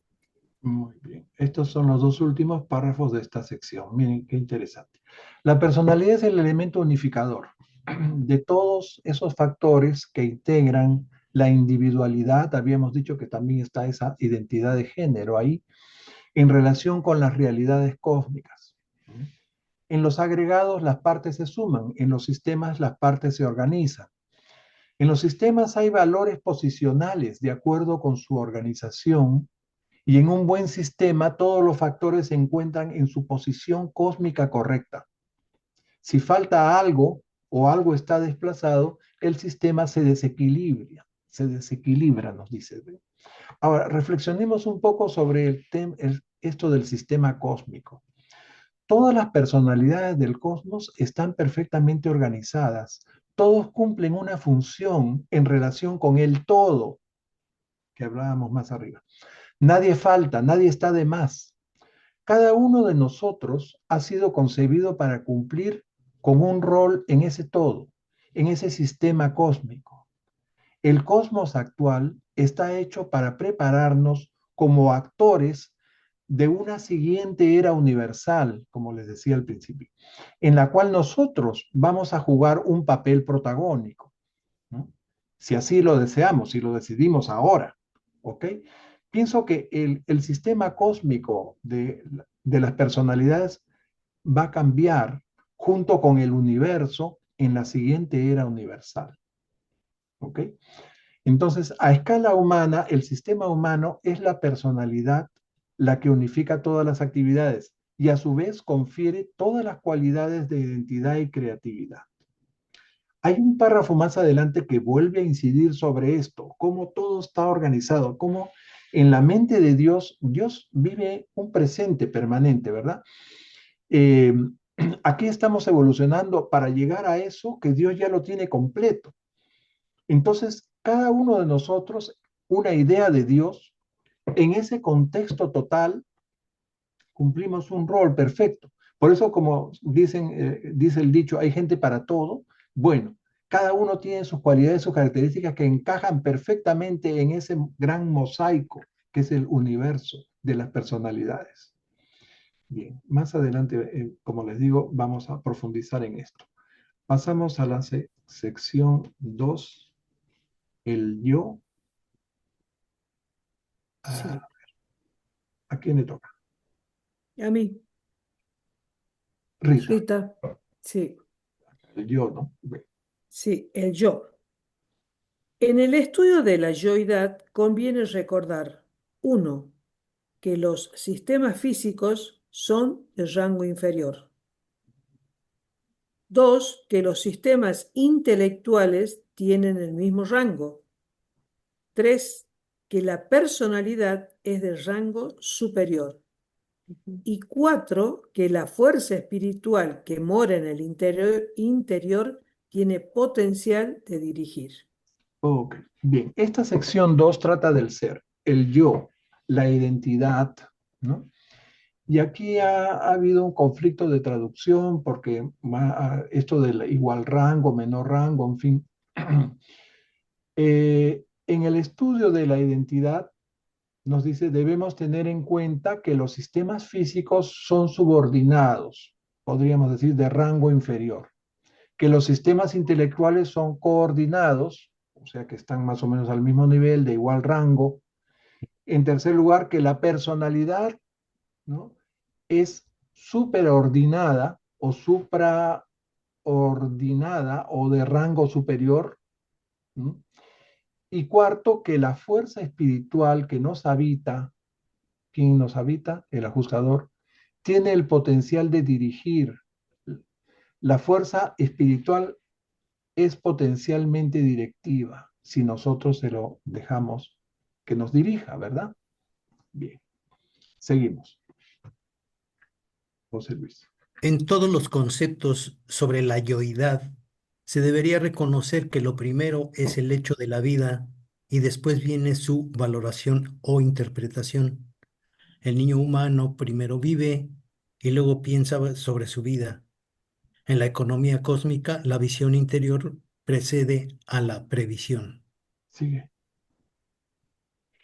Speaker 3: Muy bien. Estos son los dos últimos párrafos de esta sección. Miren qué interesante. La personalidad es el elemento unificador de todos esos factores que integran la individualidad. Habíamos dicho que también está esa identidad de género ahí en relación con las realidades cósmicas. En los agregados las partes se suman, en los sistemas las partes se organizan. En los sistemas hay valores posicionales de acuerdo con su organización y en un buen sistema todos los factores se encuentran en su posición cósmica correcta. Si falta algo o algo está desplazado, el sistema se desequilibra, nos dice. Ahora, reflexionemos un poco sobre esto del sistema cósmico. Todas las personalidades del cosmos están perfectamente organizadas. Todos cumplen una función en relación con el todo, que hablábamos más arriba. Nadie falta, nadie está de más. Cada uno de nosotros ha sido concebido para cumplir con un rol en ese todo, en ese sistema cósmico. El cosmos actual está hecho para prepararnos como actores de una siguiente era universal, como les decía al principio, en la cual nosotros vamos a jugar un papel protagónico, ¿no? Si así lo deseamos, si lo decidimos ahora, ¿ok? Pienso que el sistema cósmico de las personalidades va a cambiar junto con el universo en la siguiente era universal, ¿ok? Entonces, a escala humana, el sistema humano es la personalidad la que unifica todas las actividades y a su vez confiere todas las cualidades de identidad y creatividad. Hay un párrafo más adelante que vuelve a incidir sobre esto, cómo todo está organizado, cómo en la mente de Dios, Dios vive un presente permanente, ¿verdad? Aquí estamos evolucionando para llegar a eso que Dios ya lo tiene completo. Entonces, cada uno de nosotros, una idea de Dios, en ese contexto total, cumplimos un rol perfecto. Por eso, como dice el dicho, hay gente para todo. Bueno, cada uno tiene sus cualidades, sus características que encajan perfectamente en ese gran mosaico que es el universo de las personalidades. Bien, más adelante, como les digo, vamos a profundizar en esto. Pasamos a la sección 2, el yo.
Speaker 8: Sí.
Speaker 3: ¿A quién le toca?
Speaker 8: A mí,
Speaker 3: Rita.
Speaker 8: Rita. Sí,
Speaker 3: El yo, ¿no? Bien.
Speaker 8: sí, el yo. En el estudio de la yoidad conviene recordar, 1, que los sistemas físicos son de rango inferior. 2, que los sistemas intelectuales tienen el mismo rango. 3, que la personalidad es de rango superior. Y 4, que la fuerza espiritual que mora en el interior tiene potencial de dirigir.
Speaker 3: Ok, bien. Esta sección 2 trata del ser, el yo, la identidad, ¿no? Y aquí ha habido un conflicto de traducción porque esto del igual rango, menor rango, en fin. En el estudio de la identidad nos dice, debemos tener en cuenta que los sistemas físicos son subordinados, podríamos decir, de rango inferior, que los sistemas intelectuales son coordinados, o sea que están más o menos al mismo nivel, de igual rango. En tercer lugar, que la personalidad, ¿no?, es superordinada o supraordinada o de rango superior. ¿No? Y cuarto, que la fuerza espiritual que nos habita, ¿quién nos habita? El ajustador, tiene el potencial de dirigir. La fuerza espiritual es potencialmente directiva si nosotros se lo dejamos que nos dirija, ¿verdad? Bien, seguimos. José Luis.
Speaker 9: En todos los conceptos sobre la yoidad, se debería reconocer que lo primero es el hecho de la vida y después viene su valoración o interpretación. El niño humano primero vive y luego piensa sobre su vida. En la economía cósmica, la visión interior precede a la previsión.
Speaker 3: Sigue.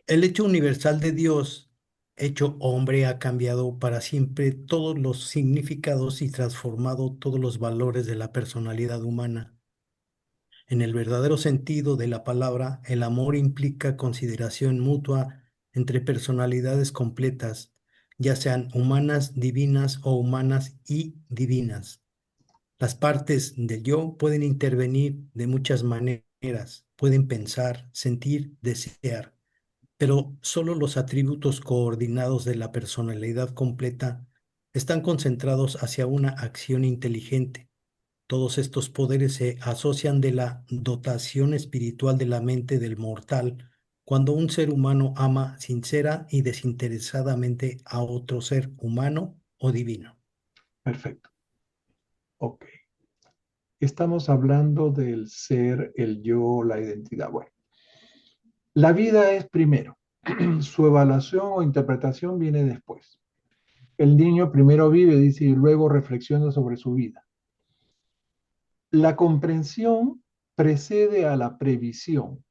Speaker 9: El hecho universal de Dios hecho hombre, ha cambiado para siempre todos los significados y transformado todos los valores de la personalidad humana. En el verdadero sentido de la palabra, el amor implica consideración mutua entre personalidades completas, ya sean humanas, divinas o humanas y divinas. Las partes del yo pueden intervenir de muchas maneras, pueden pensar, sentir, desear, pero solo los atributos coordinados de la personalidad completa están concentrados hacia una acción inteligente. Todos estos poderes se asocian de la dotación espiritual de la mente del mortal cuando un ser humano ama sincera y desinteresadamente a otro ser humano o divino.
Speaker 3: Perfecto. Ok. Estamos hablando del ser, el yo, la identidad. Bueno, la vida es primero. Su evaluación o interpretación viene después. El niño primero vive, dice, y luego reflexiona sobre su vida. La comprensión precede a la previsión.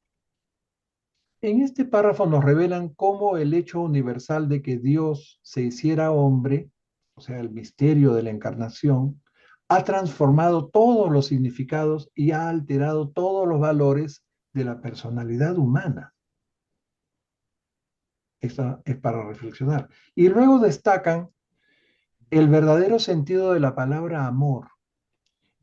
Speaker 3: En este párrafo nos revelan cómo el hecho universal de que Dios se hiciera hombre, o sea, el misterio de la encarnación, ha transformado todos los significados y ha alterado todos los valores de la personalidad humana. Esta es para reflexionar. Y luego destacan el verdadero sentido de la palabra amor,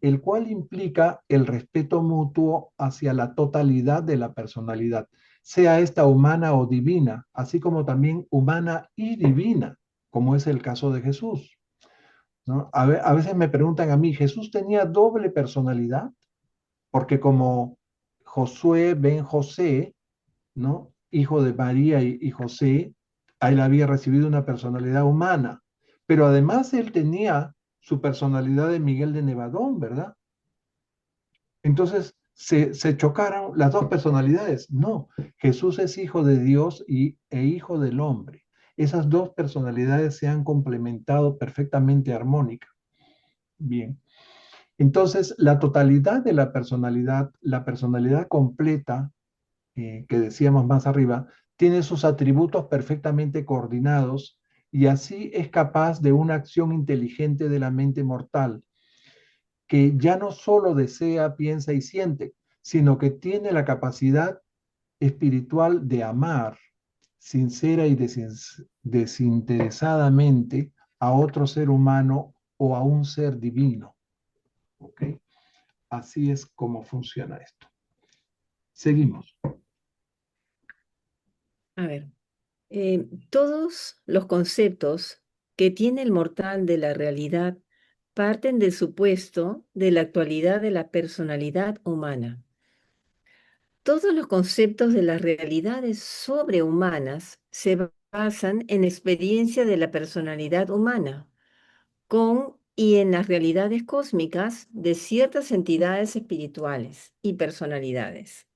Speaker 3: el cual implica el respeto mutuo hacia la totalidad de la personalidad, sea esta humana o divina, así como también humana y divina, como es el caso de Jesús, ¿no? A veces me preguntan a mí, ¿Jesús tenía doble personalidad? Porque como Josué ben José, ¿no? Hijo de María y José, él había recibido una personalidad humana, pero además él tenía su personalidad de Miguel de Nevadón, ¿verdad? Entonces se chocaron las dos personalidades. No, Jesús es hijo de Dios e hijo del hombre. Esas dos personalidades se han complementado perfectamente armónica. Bien. Entonces, la totalidad de la personalidad completa, que decíamos más arriba, tiene sus atributos perfectamente coordinados y así es capaz de una acción inteligente de la mente mortal que ya no solo desea, piensa y siente, sino que tiene la capacidad espiritual de amar sincera y desinteresadamente a otro ser humano o a un ser divino. ¿Ok? Así es como funciona esto. Seguimos.
Speaker 11: A ver, todos los conceptos que tiene el mortal de la realidad parten del supuesto de la actualidad de la personalidad humana. Todos los conceptos de las realidades sobrehumanas se basan en experiencia de la personalidad humana, con y en las realidades cósmicas de ciertas entidades espirituales y personalidades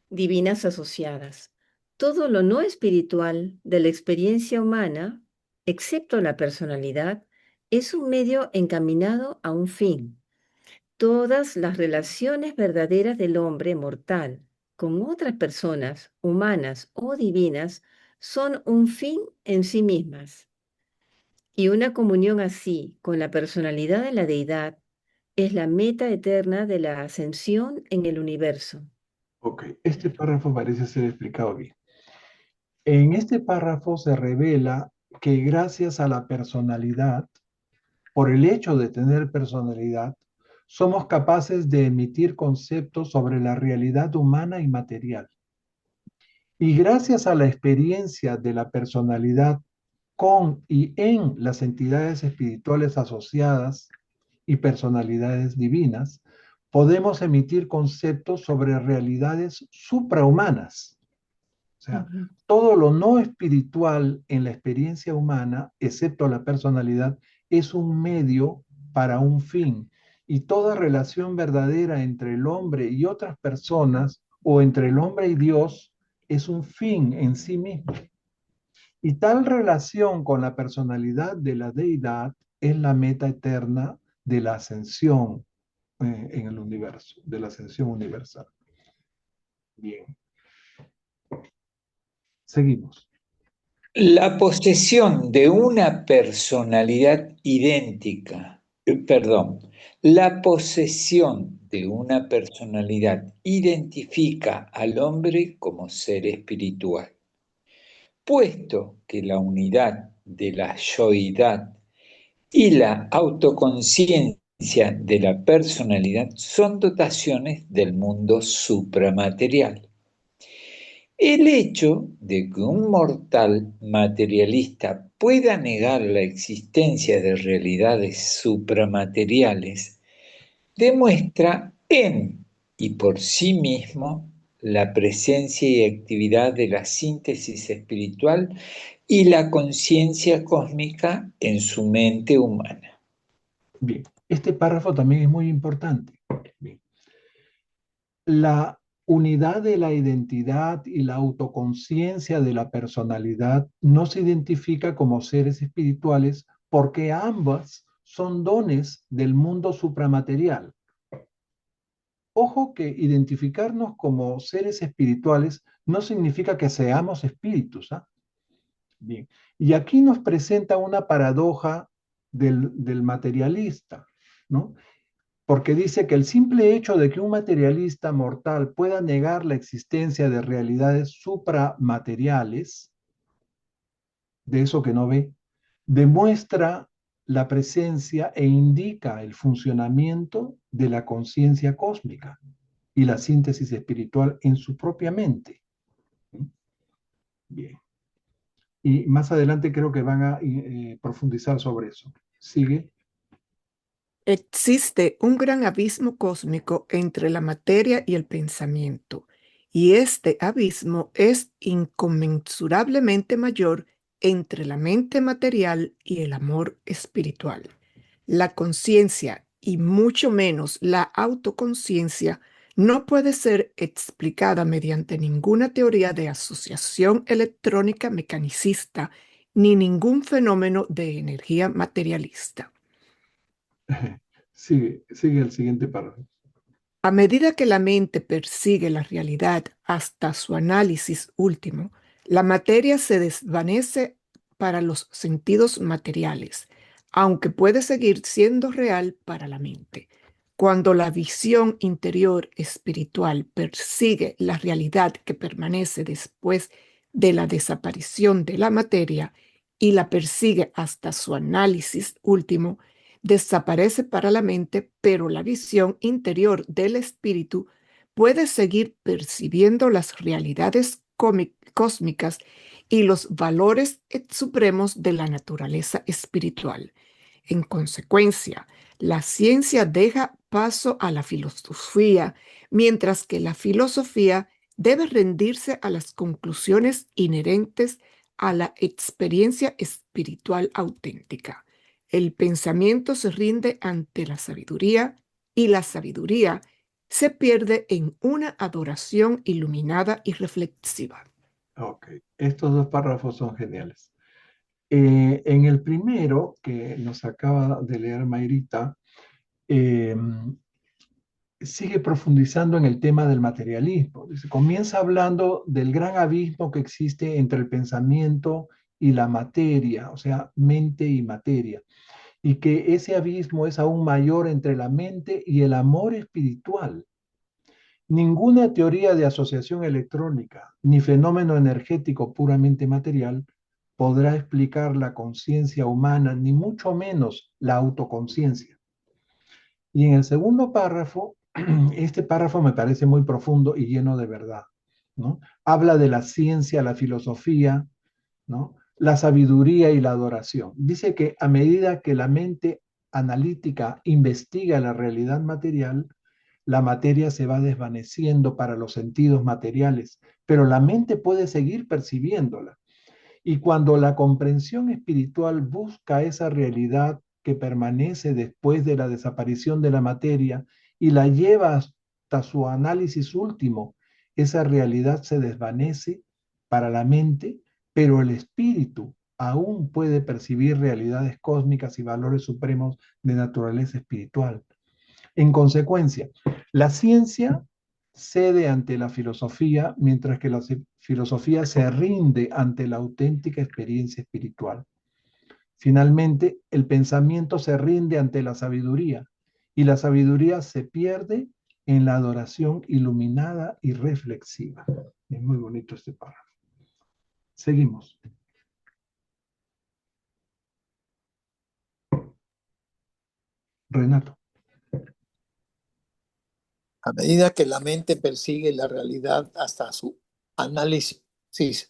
Speaker 11: divinas asociadas. Todo lo no espiritual de la experiencia humana, excepto la personalidad, es un medio encaminado a un fin. Todas las relaciones verdaderas del hombre mortal con otras personas, humanas o divinas, son un fin en sí mismas. Y una comunión así con la personalidad de la deidad es la meta eterna de la ascensión en el universo.
Speaker 3: Ok, este párrafo parece ser explicado bien. En este párrafo se revela que gracias a la personalidad, por el hecho de tener personalidad, somos capaces de emitir conceptos sobre la realidad humana y material. Y gracias a la experiencia de la personalidad con y en las entidades espirituales asociadas y personalidades divinas, podemos emitir conceptos sobre realidades suprahumanas. O sea, todo lo no espiritual en la experiencia humana, excepto la personalidad, es un medio para un fin. Y toda relación verdadera entre el hombre y otras personas o entre el hombre y Dios es un fin en sí mismo. Y tal relación con la personalidad de la deidad es la meta eterna de la ascensión en el universo, de la ascensión universal. Bien. Seguimos.
Speaker 1: La posesión de una personalidad idéntica, la posesión de una personalidad identifica al hombre como ser espiritual, puesto que la unidad de la yoidad y la autoconciencia de la personalidad son dotaciones del mundo supramaterial. El hecho de que un mortal materialista pueda negar la existencia de realidades supramateriales demuestra en y por sí mismo la presencia y actividad de la síntesis espiritual y la conciencia cósmica en su mente humana.
Speaker 3: Bien, este párrafo también es muy importante. Bien. La unidad de la identidad y la autoconciencia de la personalidad no se identifica como seres espirituales porque ambas son dones del mundo supramaterial. Ojo que identificarnos como seres espirituales no significa que seamos espíritus, ¿ah? Bien, y aquí nos presenta una paradoja del materialista, ¿no? Porque dice que el simple hecho de que un materialista mortal pueda negar la existencia de realidades supramateriales, de eso que no ve, demuestra la presencia e indica el funcionamiento de la conciencia cósmica y la síntesis espiritual en su propia mente. Bien. Y más adelante creo que van a profundizar sobre eso. Sigue.
Speaker 2: Existe un gran abismo cósmico entre la materia y el pensamiento, y este abismo es inconmensurablemente mayor entre la mente material y el amor espiritual. La conciencia, y mucho menos la autoconciencia, no puede ser explicada mediante ninguna teoría de asociación electrónica mecanicista ni ningún fenómeno de energía materialista.
Speaker 3: Sigue el siguiente párrafo.
Speaker 2: A medida que la mente persigue la realidad hasta su análisis último, la materia se desvanece para los sentidos materiales, aunque puede seguir siendo real para la mente. Cuando la visión interior espiritual persigue la realidad que permanece después de la desaparición de la materia y la persigue hasta su análisis último, desaparece para la mente, pero la visión interior del espíritu puede seguir percibiendo las realidades cósmicas y los valores supremos de la naturaleza espiritual. En consecuencia, la ciencia deja paso a la filosofía, mientras que la filosofía debe rendirse a las conclusiones inherentes a la experiencia espiritual auténtica. El pensamiento se rinde ante la sabiduría y la sabiduría se pierde en una adoración iluminada y reflexiva.
Speaker 3: Ok, estos dos párrafos son geniales. En el primero, que nos acaba de leer Mayrita, sigue profundizando en el tema del materialismo. Dice, comienza hablando del gran abismo que existe entre el pensamiento y la materia, o sea, mente y materia, y que ese abismo es aún mayor entre la mente y el amor espiritual. Ninguna teoría de asociación electrónica ni fenómeno energético puramente material podrá explicar la conciencia humana, ni mucho menos la autoconciencia. Y en el segundo párrafo, este párrafo me parece muy profundo y lleno de verdad, ¿no? Habla de la ciencia, la filosofía, ¿no? La sabiduría y la adoración. Dice que a medida que la mente analítica investiga la realidad material, la materia se va desvaneciendo para los sentidos materiales, pero la mente puede seguir percibiéndola. Y cuando la comprensión espiritual busca esa realidad que permanece después de la desaparición de la materia y la lleva hasta su análisis último, esa realidad se desvanece para la mente, pero el espíritu aún puede percibir realidades cósmicas y valores supremos de naturaleza espiritual. En consecuencia, la ciencia cede ante la filosofía, mientras que la filosofía se rinde ante la auténtica experiencia espiritual. Finalmente, el pensamiento se rinde ante la sabiduría y la sabiduría se pierde en la adoración iluminada y reflexiva. Es muy bonito este párrafo. Seguimos. Renato.
Speaker 5: A medida que la mente persigue la realidad hasta su análisis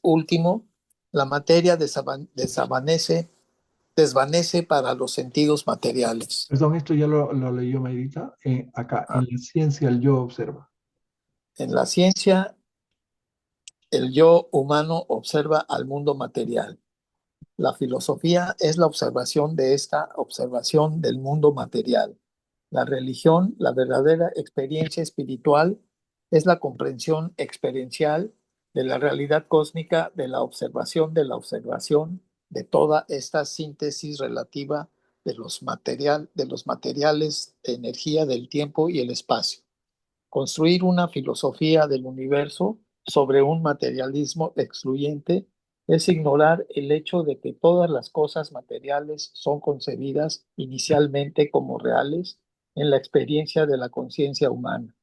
Speaker 5: último, la materia desvanece para los sentidos materiales.
Speaker 3: Perdón, esto ya lo leyó Mayrita. Acá, en la ciencia el yo observa.
Speaker 5: En la ciencia, el yo humano observa al mundo material. La filosofía es la observación de esta observación del mundo material. La religión, la verdadera experiencia espiritual, es la comprensión experiencial de la realidad cósmica, de la observación de toda esta síntesis relativa de los materiales, de energía, del tiempo y el espacio. Construir una filosofía del universo sobre un materialismo excluyente es ignorar el hecho de que todas las cosas materiales son concebidas inicialmente como reales en la experiencia de la conciencia humana.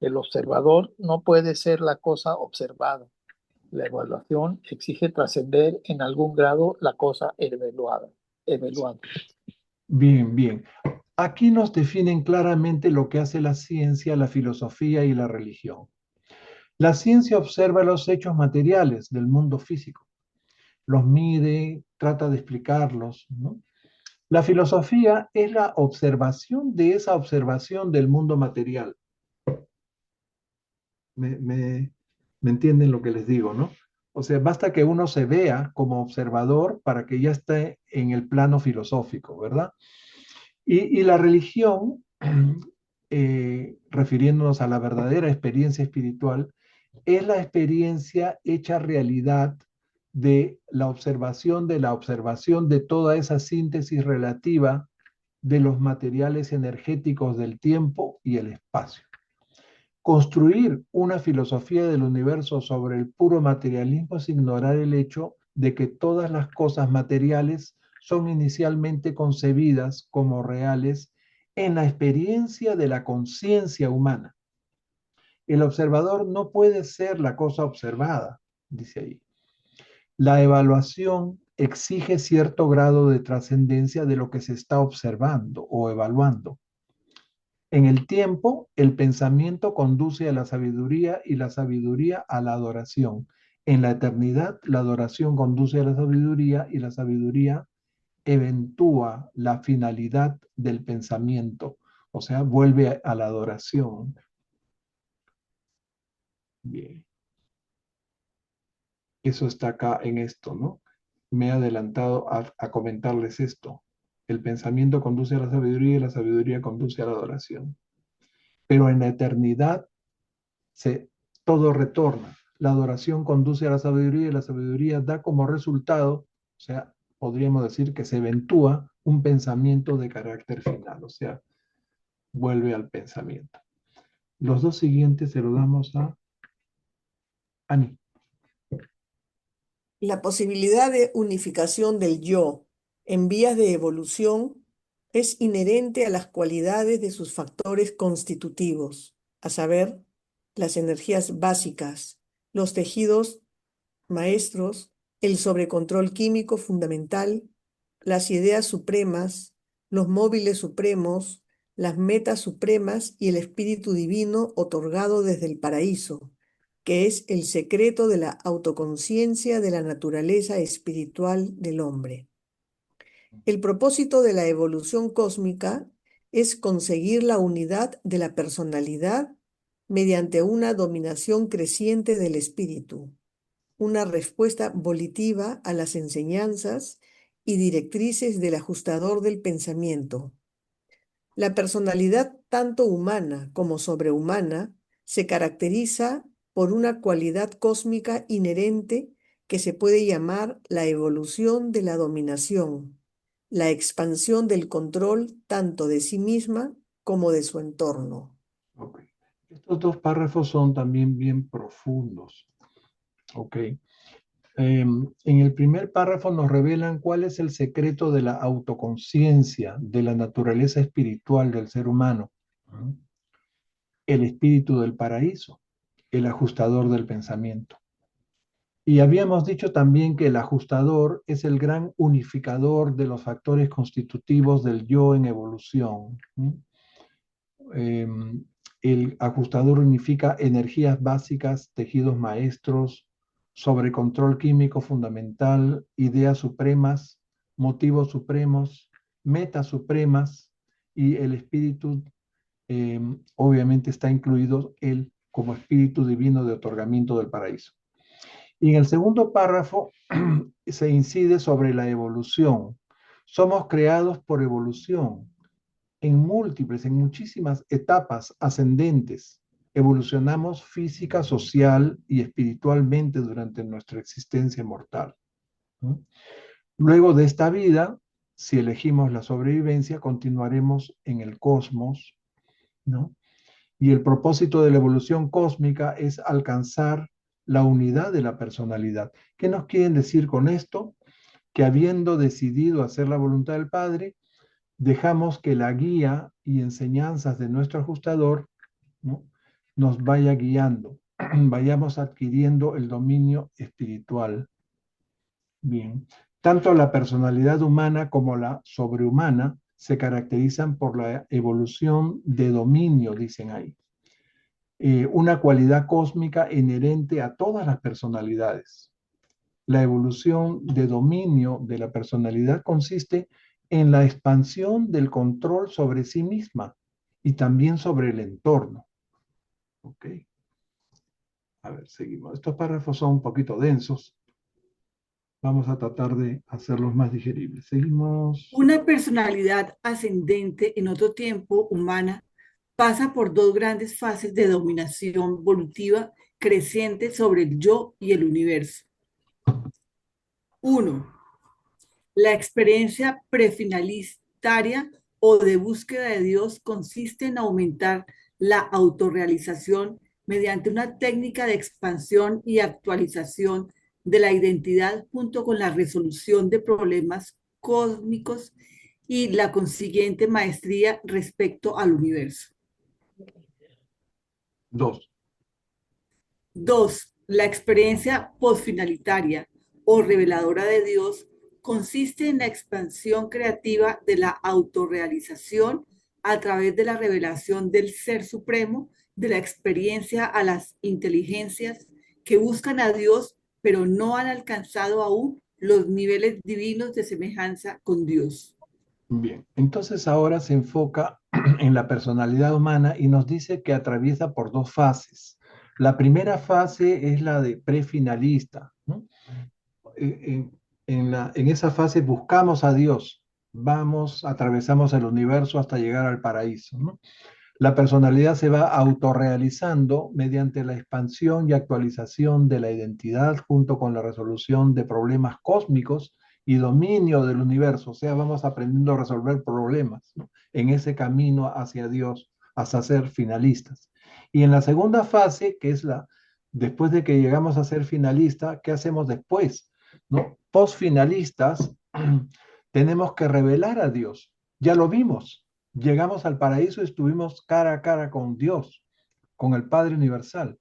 Speaker 5: El observador no puede ser la cosa observada. La evaluación exige trascender en algún grado la cosa evaluada.
Speaker 3: Bien, bien. Aquí nos definen claramente lo que hace la ciencia, la filosofía y la religión. La ciencia observa los hechos materiales del mundo físico, los mide, trata de explicarlos, ¿no? La filosofía es la observación de esa observación del mundo material. Me entienden lo que les digo, ¿no? O sea, basta que uno se vea como observador para que ya esté en el plano filosófico, ¿verdad? Y la religión, refiriéndonos a la verdadera experiencia espiritual, es la experiencia hecha realidad de la observación de toda esa síntesis relativa de los materiales energéticos del tiempo y el espacio. Construir una filosofía del universo sobre el puro materialismo es ignorar el hecho de que todas las cosas materiales son inicialmente concebidas como reales en la experiencia de la conciencia humana. El observador no puede ser la cosa observada, dice ahí. La evaluación exige cierto grado de trascendencia de lo que se está observando o evaluando. En el tiempo, el pensamiento conduce a la sabiduría y la sabiduría a la adoración. En la eternidad, la adoración conduce a la sabiduría y la sabiduría eventúa la finalidad del pensamiento, o sea, vuelve a la adoración. Bien. Eso está acá en esto, ¿no? Me he adelantado a comentarles esto. El pensamiento conduce a la sabiduría y la sabiduría conduce a la adoración. Pero en la eternidad todo retorna. La adoración conduce a la sabiduría y la sabiduría da como resultado, o sea, podríamos decir que se eventúa un pensamiento de carácter final, o sea, vuelve al pensamiento. Los dos siguientes se los damos a Ani.
Speaker 6: La posibilidad de unificación del yo en vías de evolución es inherente a las cualidades de sus factores constitutivos, a saber, las energías básicas, los tejidos maestros, el sobrecontrol químico fundamental, las ideas supremas, los móviles supremos, las metas supremas y el espíritu divino otorgado desde el paraíso, que es el secreto de la autoconciencia de la naturaleza espiritual del hombre. El propósito de la evolución cósmica es conseguir la unidad de la personalidad mediante una dominación creciente del espíritu, una respuesta volitiva a las enseñanzas y directrices del ajustador del pensamiento. La personalidad tanto humana como sobrehumana se caracteriza por una cualidad cósmica inherente que se puede llamar la evolución de la dominación, la expansión del control tanto de sí misma como de su entorno.
Speaker 3: Okay. Estos dos párrafos son también bien profundos. ¿Ok? En el primer párrafo nos revelan cuál es el secreto de la autoconciencia, de la naturaleza espiritual del ser humano. ¿Mm? El espíritu del paraíso, el ajustador del pensamiento. Y habíamos dicho también que el ajustador es el gran unificador de los factores constitutivos del yo en evolución. ¿Mm? El ajustador unifica energías básicas, tejidos maestros, sobrecontrol químico fundamental, ideas supremas, motivos supremos, metas supremas, y el espíritu obviamente está incluido él como espíritu divino de otorgamiento del paraíso. Y en el segundo párrafo se incide sobre la evolución. Somos creados por evolución en muchísimas etapas ascendentes. Evolucionamos física, social y espiritualmente durante nuestra existencia mortal. ¿No? Luego de esta vida, si elegimos la sobrevivencia, continuaremos en el cosmos, ¿no? Y el propósito de la evolución cósmica es alcanzar la unidad de la personalidad. ¿Qué nos quieren decir con esto? Que habiendo decidido hacer la voluntad del Padre, dejamos que la guía y enseñanzas de nuestro ajustador, ¿no?, nos vaya guiando, vayamos adquiriendo el dominio espiritual. Bien, tanto la personalidad humana como la sobrehumana se caracterizan por la evolución de dominio, dicen ahí. Una cualidad cósmica inherente a todas las personalidades. La evolución de dominio de la personalidad consiste en la expansión del control sobre sí misma y también sobre el entorno. ¿Ok? A ver, seguimos. Estos párrafos son un poquito densos. Vamos a tratar de hacerlos más digeribles. Seguimos.
Speaker 7: Una personalidad ascendente en otro tiempo humana pasa por dos grandes fases de dominación evolutiva creciente sobre el yo y el universo. Uno, la experiencia prefinalitaria o de búsqueda de Dios consiste en aumentar la autorrealización mediante una técnica de expansión y actualización de la identidad junto con la resolución de problemas cósmicos y la consiguiente maestría respecto al universo.
Speaker 3: Dos.
Speaker 7: Dos, la experiencia posfinalitaria o reveladora de Dios consiste en la expansión creativa de la autorrealización a través de la revelación del Ser Supremo, de la experiencia a las inteligencias que buscan a Dios, pero no han alcanzado aún los niveles divinos de semejanza con Dios.
Speaker 3: Bien, entonces ahora se enfoca en la personalidad humana y nos dice que atraviesa por dos fases. La primera fase es la de prefinalista, ¿no? En esa fase buscamos a Dios, atravesamos el universo hasta llegar al paraíso, ¿no? La personalidad se va autorrealizando mediante la expansión y actualización de la identidad junto con la resolución de problemas cósmicos y dominio del universo. O sea, vamos aprendiendo a resolver problemas, ¿no?, en ese camino hacia Dios, hasta ser finalistas. Y en la segunda fase, que es después de que llegamos a ser finalistas, ¿qué hacemos después? ¿No? Postfinalistas, tenemos que revelar a Dios. Ya lo vimos. Llegamos al paraíso y estuvimos cara a cara con Dios, con el Padre Universal.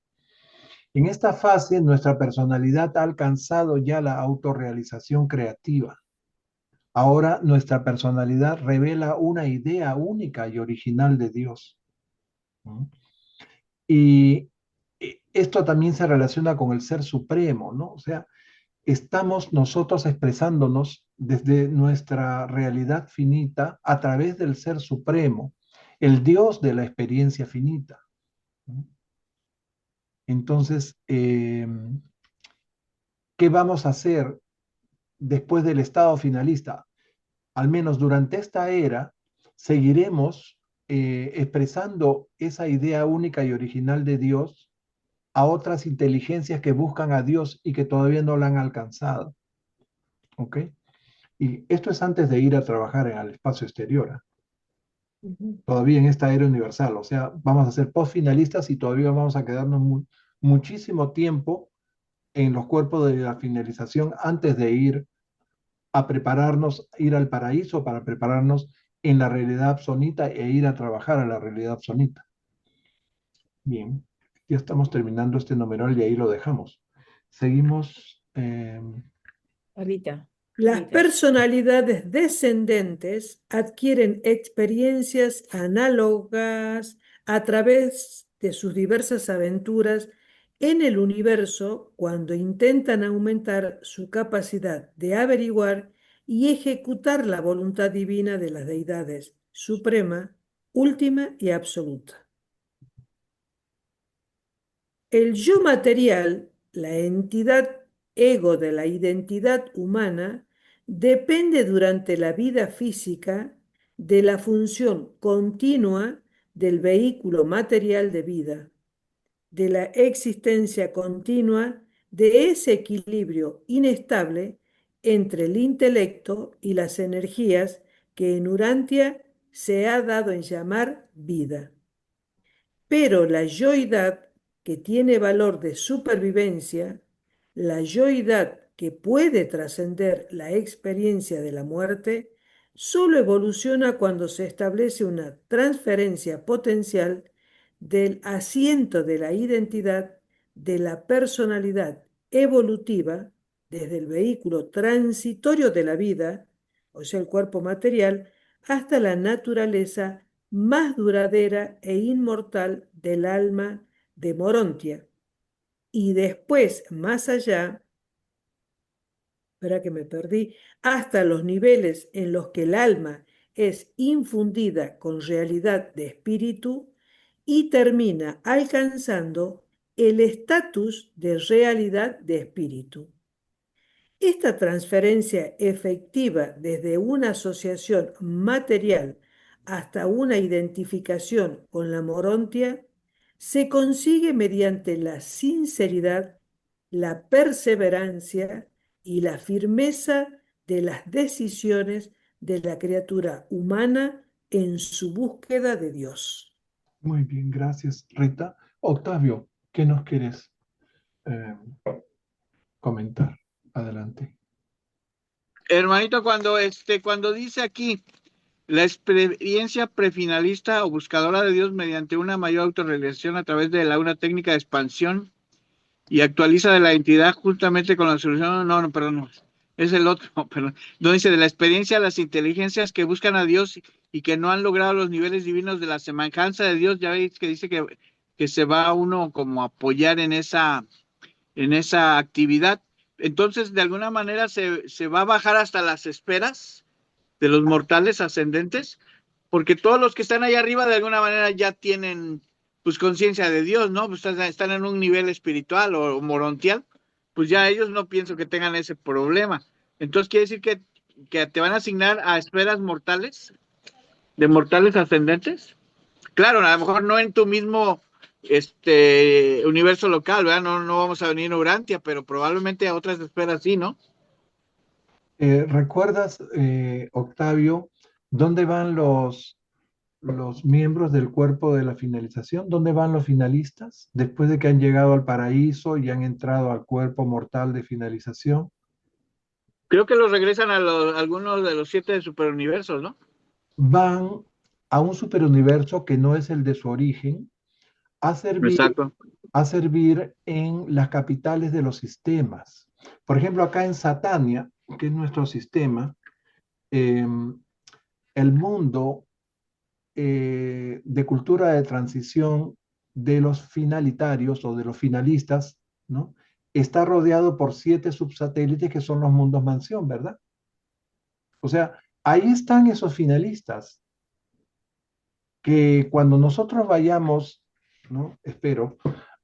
Speaker 3: En esta fase, nuestra personalidad ha alcanzado ya la autorrealización creativa. Ahora nuestra personalidad revela una idea única y original de Dios. ¿No? Y esto también se relaciona con el Ser Supremo, ¿no? O sea, estamos nosotros expresándonos desde nuestra realidad finita a través del Ser Supremo, el Dios de la experiencia finita. Entonces, ¿qué vamos a hacer después del estado finalista? Al menos durante esta era, seguiremos expresando esa idea única y original de Dios a otras inteligencias que buscan a Dios y que todavía no la han alcanzado. ¿Ok? Y esto es antes de ir a trabajar en el espacio exterior. todavía en esta era universal. O sea, vamos a ser postfinalistas y todavía vamos a quedarnos muchísimo tiempo en los cuerpos de la finalización antes de ir a prepararnos, ir al paraíso para prepararnos en la realidad absoluta e ir a trabajar a la realidad absoluta. Bien, ya estamos terminando este numeral y ahí lo dejamos. Seguimos.
Speaker 11: Rita,
Speaker 8: Las
Speaker 11: Rita.
Speaker 8: personalidades descendentes adquieren experiencias análogas a través de sus diversas aventuras en el universo cuando intentan aumentar su capacidad de averiguar y ejecutar la voluntad divina de las deidades, suprema, última y absoluta. El yo material, la entidad ego de la identidad humana, depende durante la vida física de la función continua del vehículo material de vida, de la existencia continua de ese equilibrio inestable entre el intelecto y las energías que en Urantia se ha dado en llamar vida. Pero la yoidad que tiene valor de supervivencia, la yoidad que puede trascender la experiencia de la muerte, solo evoluciona cuando se establece una transferencia potencial del asiento de la identidad de la personalidad evolutiva desde el vehículo transitorio de la vida, o sea, el cuerpo material, hasta la naturaleza más duradera e inmortal del alma de Morontia. Y después, más allá, espera que me perdí, hasta los niveles en los que el alma es infundida con realidad de espíritu y termina alcanzando el estatus de realidad de espíritu. Esta transferencia efectiva desde una asociación material hasta una identificación con la Morontia se consigue mediante la sinceridad, la perseverancia y la firmeza de las decisiones de la criatura humana en su búsqueda de Dios.
Speaker 3: Muy bien, gracias, Rita. Octavio, ¿qué nos quieres comentar? Adelante.
Speaker 10: Hermanito, cuando dice aquí la experiencia prefinalista o buscadora de Dios mediante una mayor autorrealización a través de una técnica de expansión y actualiza de la entidad justamente con la solución, no, perdón, no, es el otro, perdón, donde dice de la experiencia las inteligencias que buscan a Dios y que no han logrado los niveles divinos de la semejanza de Dios, ya veis que dice que se va uno como a apoyar en esa actividad. Entonces, de alguna manera se va a bajar hasta las esferas de los mortales ascendentes, porque todos los que están ahí arriba de alguna manera ya tienen pues conciencia de Dios, ¿no? Pues están en un nivel espiritual o morontial, pues ya ellos no pienso que tengan ese problema. Entonces quiere decir que te van a asignar a esferas mortales, de mortales ascendentes. Claro, a lo mejor no en tu mismo universo local, ¿verdad? No vamos a venir a Urantia, pero probablemente a otras esferas sí, ¿no?
Speaker 3: ¿Recuerdas, Octavio, dónde van los miembros del cuerpo de la finalización? ¿Dónde van los finalistas después de que han llegado al paraíso y han entrado al cuerpo mortal de finalización?
Speaker 10: Creo que los regresan a algunos de los 7 superuniversos, ¿no?
Speaker 3: Van a un superuniverso que no es el de su origen, a
Speaker 10: Exacto.
Speaker 3: servir en las capitales de los sistemas. Por ejemplo, acá en Satania, que es nuestro sistema, el mundo de cultura de transición de los finalitarios o de los finalistas, ¿no? Está rodeado por 7 subsatélites que son los mundos mansión, ¿verdad? O sea, ahí están esos finalistas que cuando nosotros vayamos, ¿no? Espero,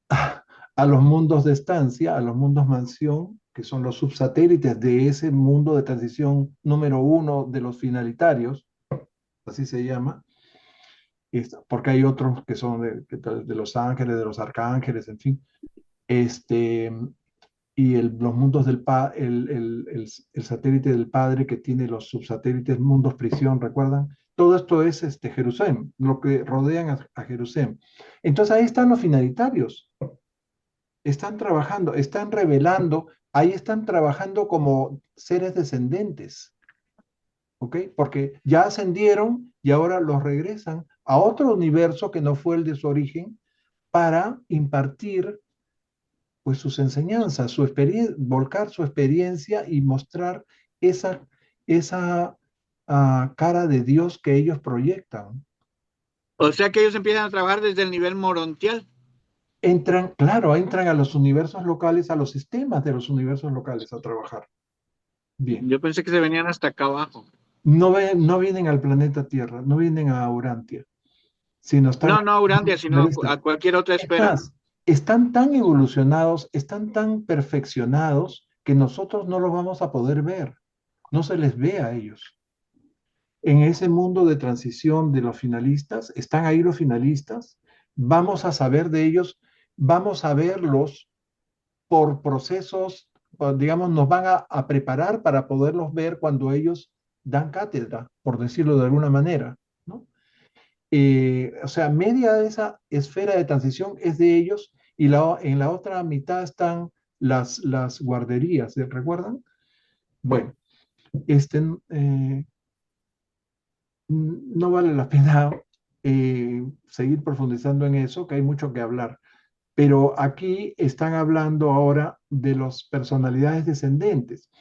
Speaker 3: a los mundos de estancia, a los mundos mansión, que son los subsatélites de ese mundo de transición número 1 de los finalitarios, así se llama, porque hay otros que son de los ángeles, de los arcángeles, en fin. Y los mundos el satélite del Padre que tiene los subsatélites mundos prisión, ¿recuerdan? Todo esto es Jerusalén, lo que rodean a Jerusalén. Entonces ahí están los finalitarios. Están trabajando, están revelando, ahí están trabajando como seres descendentes, ¿ok? Porque ya ascendieron y ahora los regresan a otro universo que no fue el de su origen para impartir pues sus enseñanzas, su experiencia, volcar su experiencia y mostrar esa cara de Dios que ellos proyectan.
Speaker 10: O sea que ellos empiezan a trabajar desde el nivel morontial.
Speaker 3: Entran, claro, entran a los universos locales, a los sistemas de los universos locales a trabajar. Bien.
Speaker 10: Yo pensé que se venían hasta acá abajo.
Speaker 3: No vienen al planeta Tierra, no vienen a Urantia, sino están...
Speaker 10: No a Urantia, sino a cualquier otra esfera.
Speaker 3: Más, están tan evolucionados, están tan perfeccionados que nosotros no los vamos a poder ver. No se les ve a ellos. En ese mundo de transición de los finalistas, están ahí los finalistas, vamos a saber de ellos, vamos a verlos por procesos, digamos, nos van a preparar para poderlos ver cuando ellos dan cátedra, por decirlo de alguna manera, ¿no? O sea, media de esa esfera de transición es de ellos y en la otra mitad están las guarderías, ¿se recuerdan? Bueno, no vale la pena seguir profundizando en eso, que hay mucho que hablar. Pero aquí están hablando ahora de las personalidades descendentes.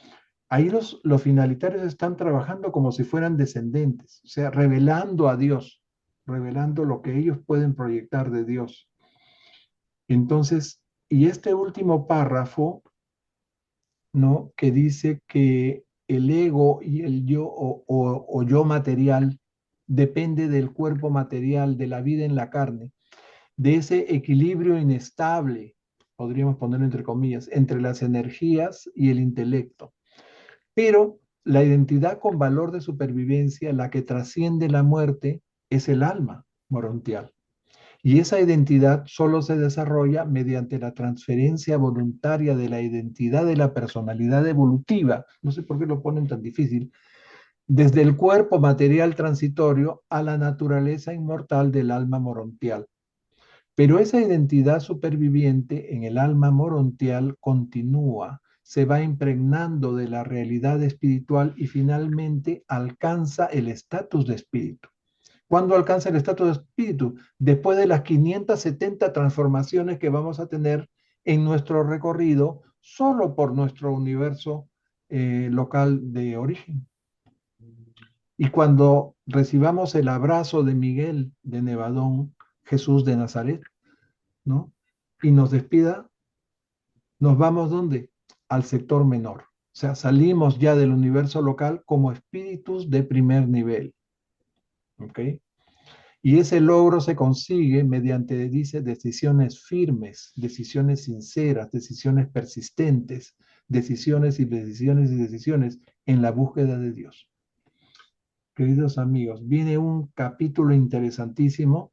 Speaker 3: Ahí los finalitarios están trabajando como si fueran descendentes, o sea, revelando a Dios, revelando lo que ellos pueden proyectar de Dios. Entonces, y este último párrafo, ¿no? Que dice que el ego y el yo o yo material depende del cuerpo material, de la vida en la carne, de ese equilibrio inestable, podríamos poner entre comillas, entre las energías y el intelecto. Pero la identidad con valor de supervivencia, la que trasciende la muerte, es el alma morontial. Y esa identidad solo se desarrolla mediante la transferencia voluntaria de la identidad de la personalidad evolutiva, no sé por qué lo ponen tan difícil, desde el cuerpo material transitorio a la naturaleza inmortal del alma morontial. Pero esa identidad superviviente en el alma morontial continúa, se va impregnando de la realidad espiritual y finalmente alcanza el estatus de espíritu. ¿Cuándo alcanza el estatus de espíritu? Después de las 570 transformaciones que vamos a tener en nuestro recorrido solo por nuestro universo local de origen. Y cuando recibamos el abrazo de Miguel de Nevadón, Jesús de Nazaret, ¿no? Y nos despida, nos vamos ¿dónde? Al sector menor. O sea, salimos ya del universo local como espíritus de primer nivel. ¿Ok? Y ese logro se consigue mediante, dice, decisiones firmes, decisiones sinceras, decisiones persistentes, decisiones y decisiones y decisiones en la búsqueda de Dios. Queridos amigos, viene un capítulo interesantísimo,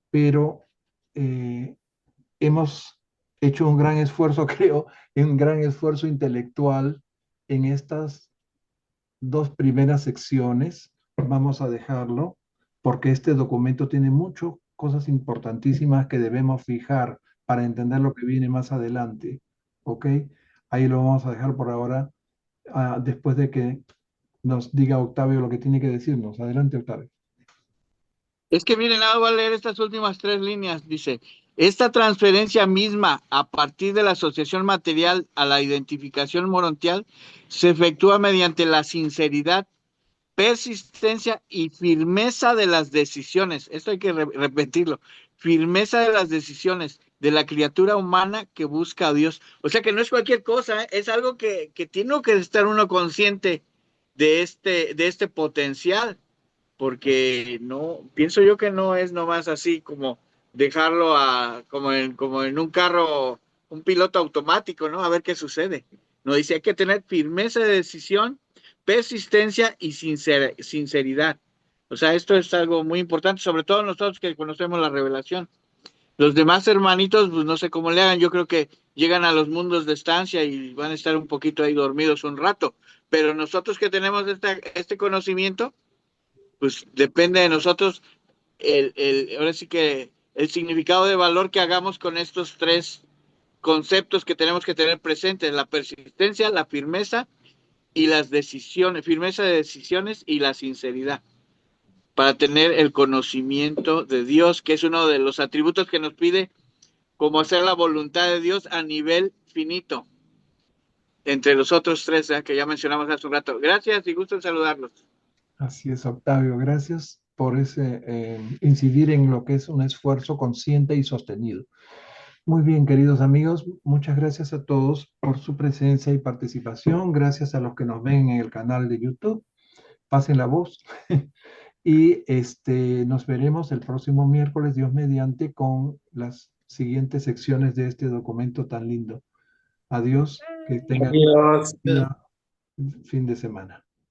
Speaker 3: pero hemos hecho un gran esfuerzo, creo, un gran esfuerzo intelectual en estas dos primeras secciones. Vamos a dejarlo porque este documento tiene muchas cosas importantísimas que debemos fijar para entender lo que viene más adelante. ¿Ok? Ahí lo vamos a dejar por ahora, después de que nos diga Octavio lo que tiene que decirnos. Adelante, Octavio.
Speaker 10: Es que miren, nada, voy a leer estas últimas 3 líneas. Dice, esta transferencia misma a partir de la asociación material a la identificación morontial se efectúa mediante la sinceridad, persistencia y firmeza de las decisiones. Esto hay que repetirlo. Firmeza de las decisiones de la criatura humana que busca a Dios. O sea que no es cualquier cosa, ¿eh? Es algo que tiene que estar uno consciente de este potencial, porque no, pienso yo que no es nomás así como dejarlo como en un carro, un piloto automático, ¿no? A ver qué sucede. No, dice, hay que tener firmeza de decisión, persistencia y sinceridad. O sea, esto es algo muy importante, sobre todo nosotros que conocemos la revelación. Los demás hermanitos, pues no sé cómo le hagan, yo creo que llegan a los mundos de estancia y van a estar un poquito ahí dormidos un rato, pero nosotros que tenemos este conocimiento, pues depende de nosotros ahora sí que el significado de valor que hagamos con estos tres conceptos que tenemos que tener presentes: la persistencia, la firmeza y las decisiones, firmeza de decisiones y la sinceridad, para tener el conocimiento de Dios, que es uno de los atributos que nos pide, como hacer la voluntad de Dios a nivel finito, entre los otros tres que ya mencionamos hace un rato. Gracias y gusto en saludarlos.
Speaker 3: Así es, Octavio. Gracias por ese incidir en lo que es un esfuerzo consciente y sostenido. Muy bien, queridos amigos, muchas gracias a todos por su presencia y participación. Gracias a los que nos ven en el canal de YouTube. Pasen la voz. Y nos veremos el próximo miércoles, Dios mediante, con las siguientes secciones de este documento tan lindo. Adiós, que tengan
Speaker 12: Adiós.
Speaker 3: un fin de semana.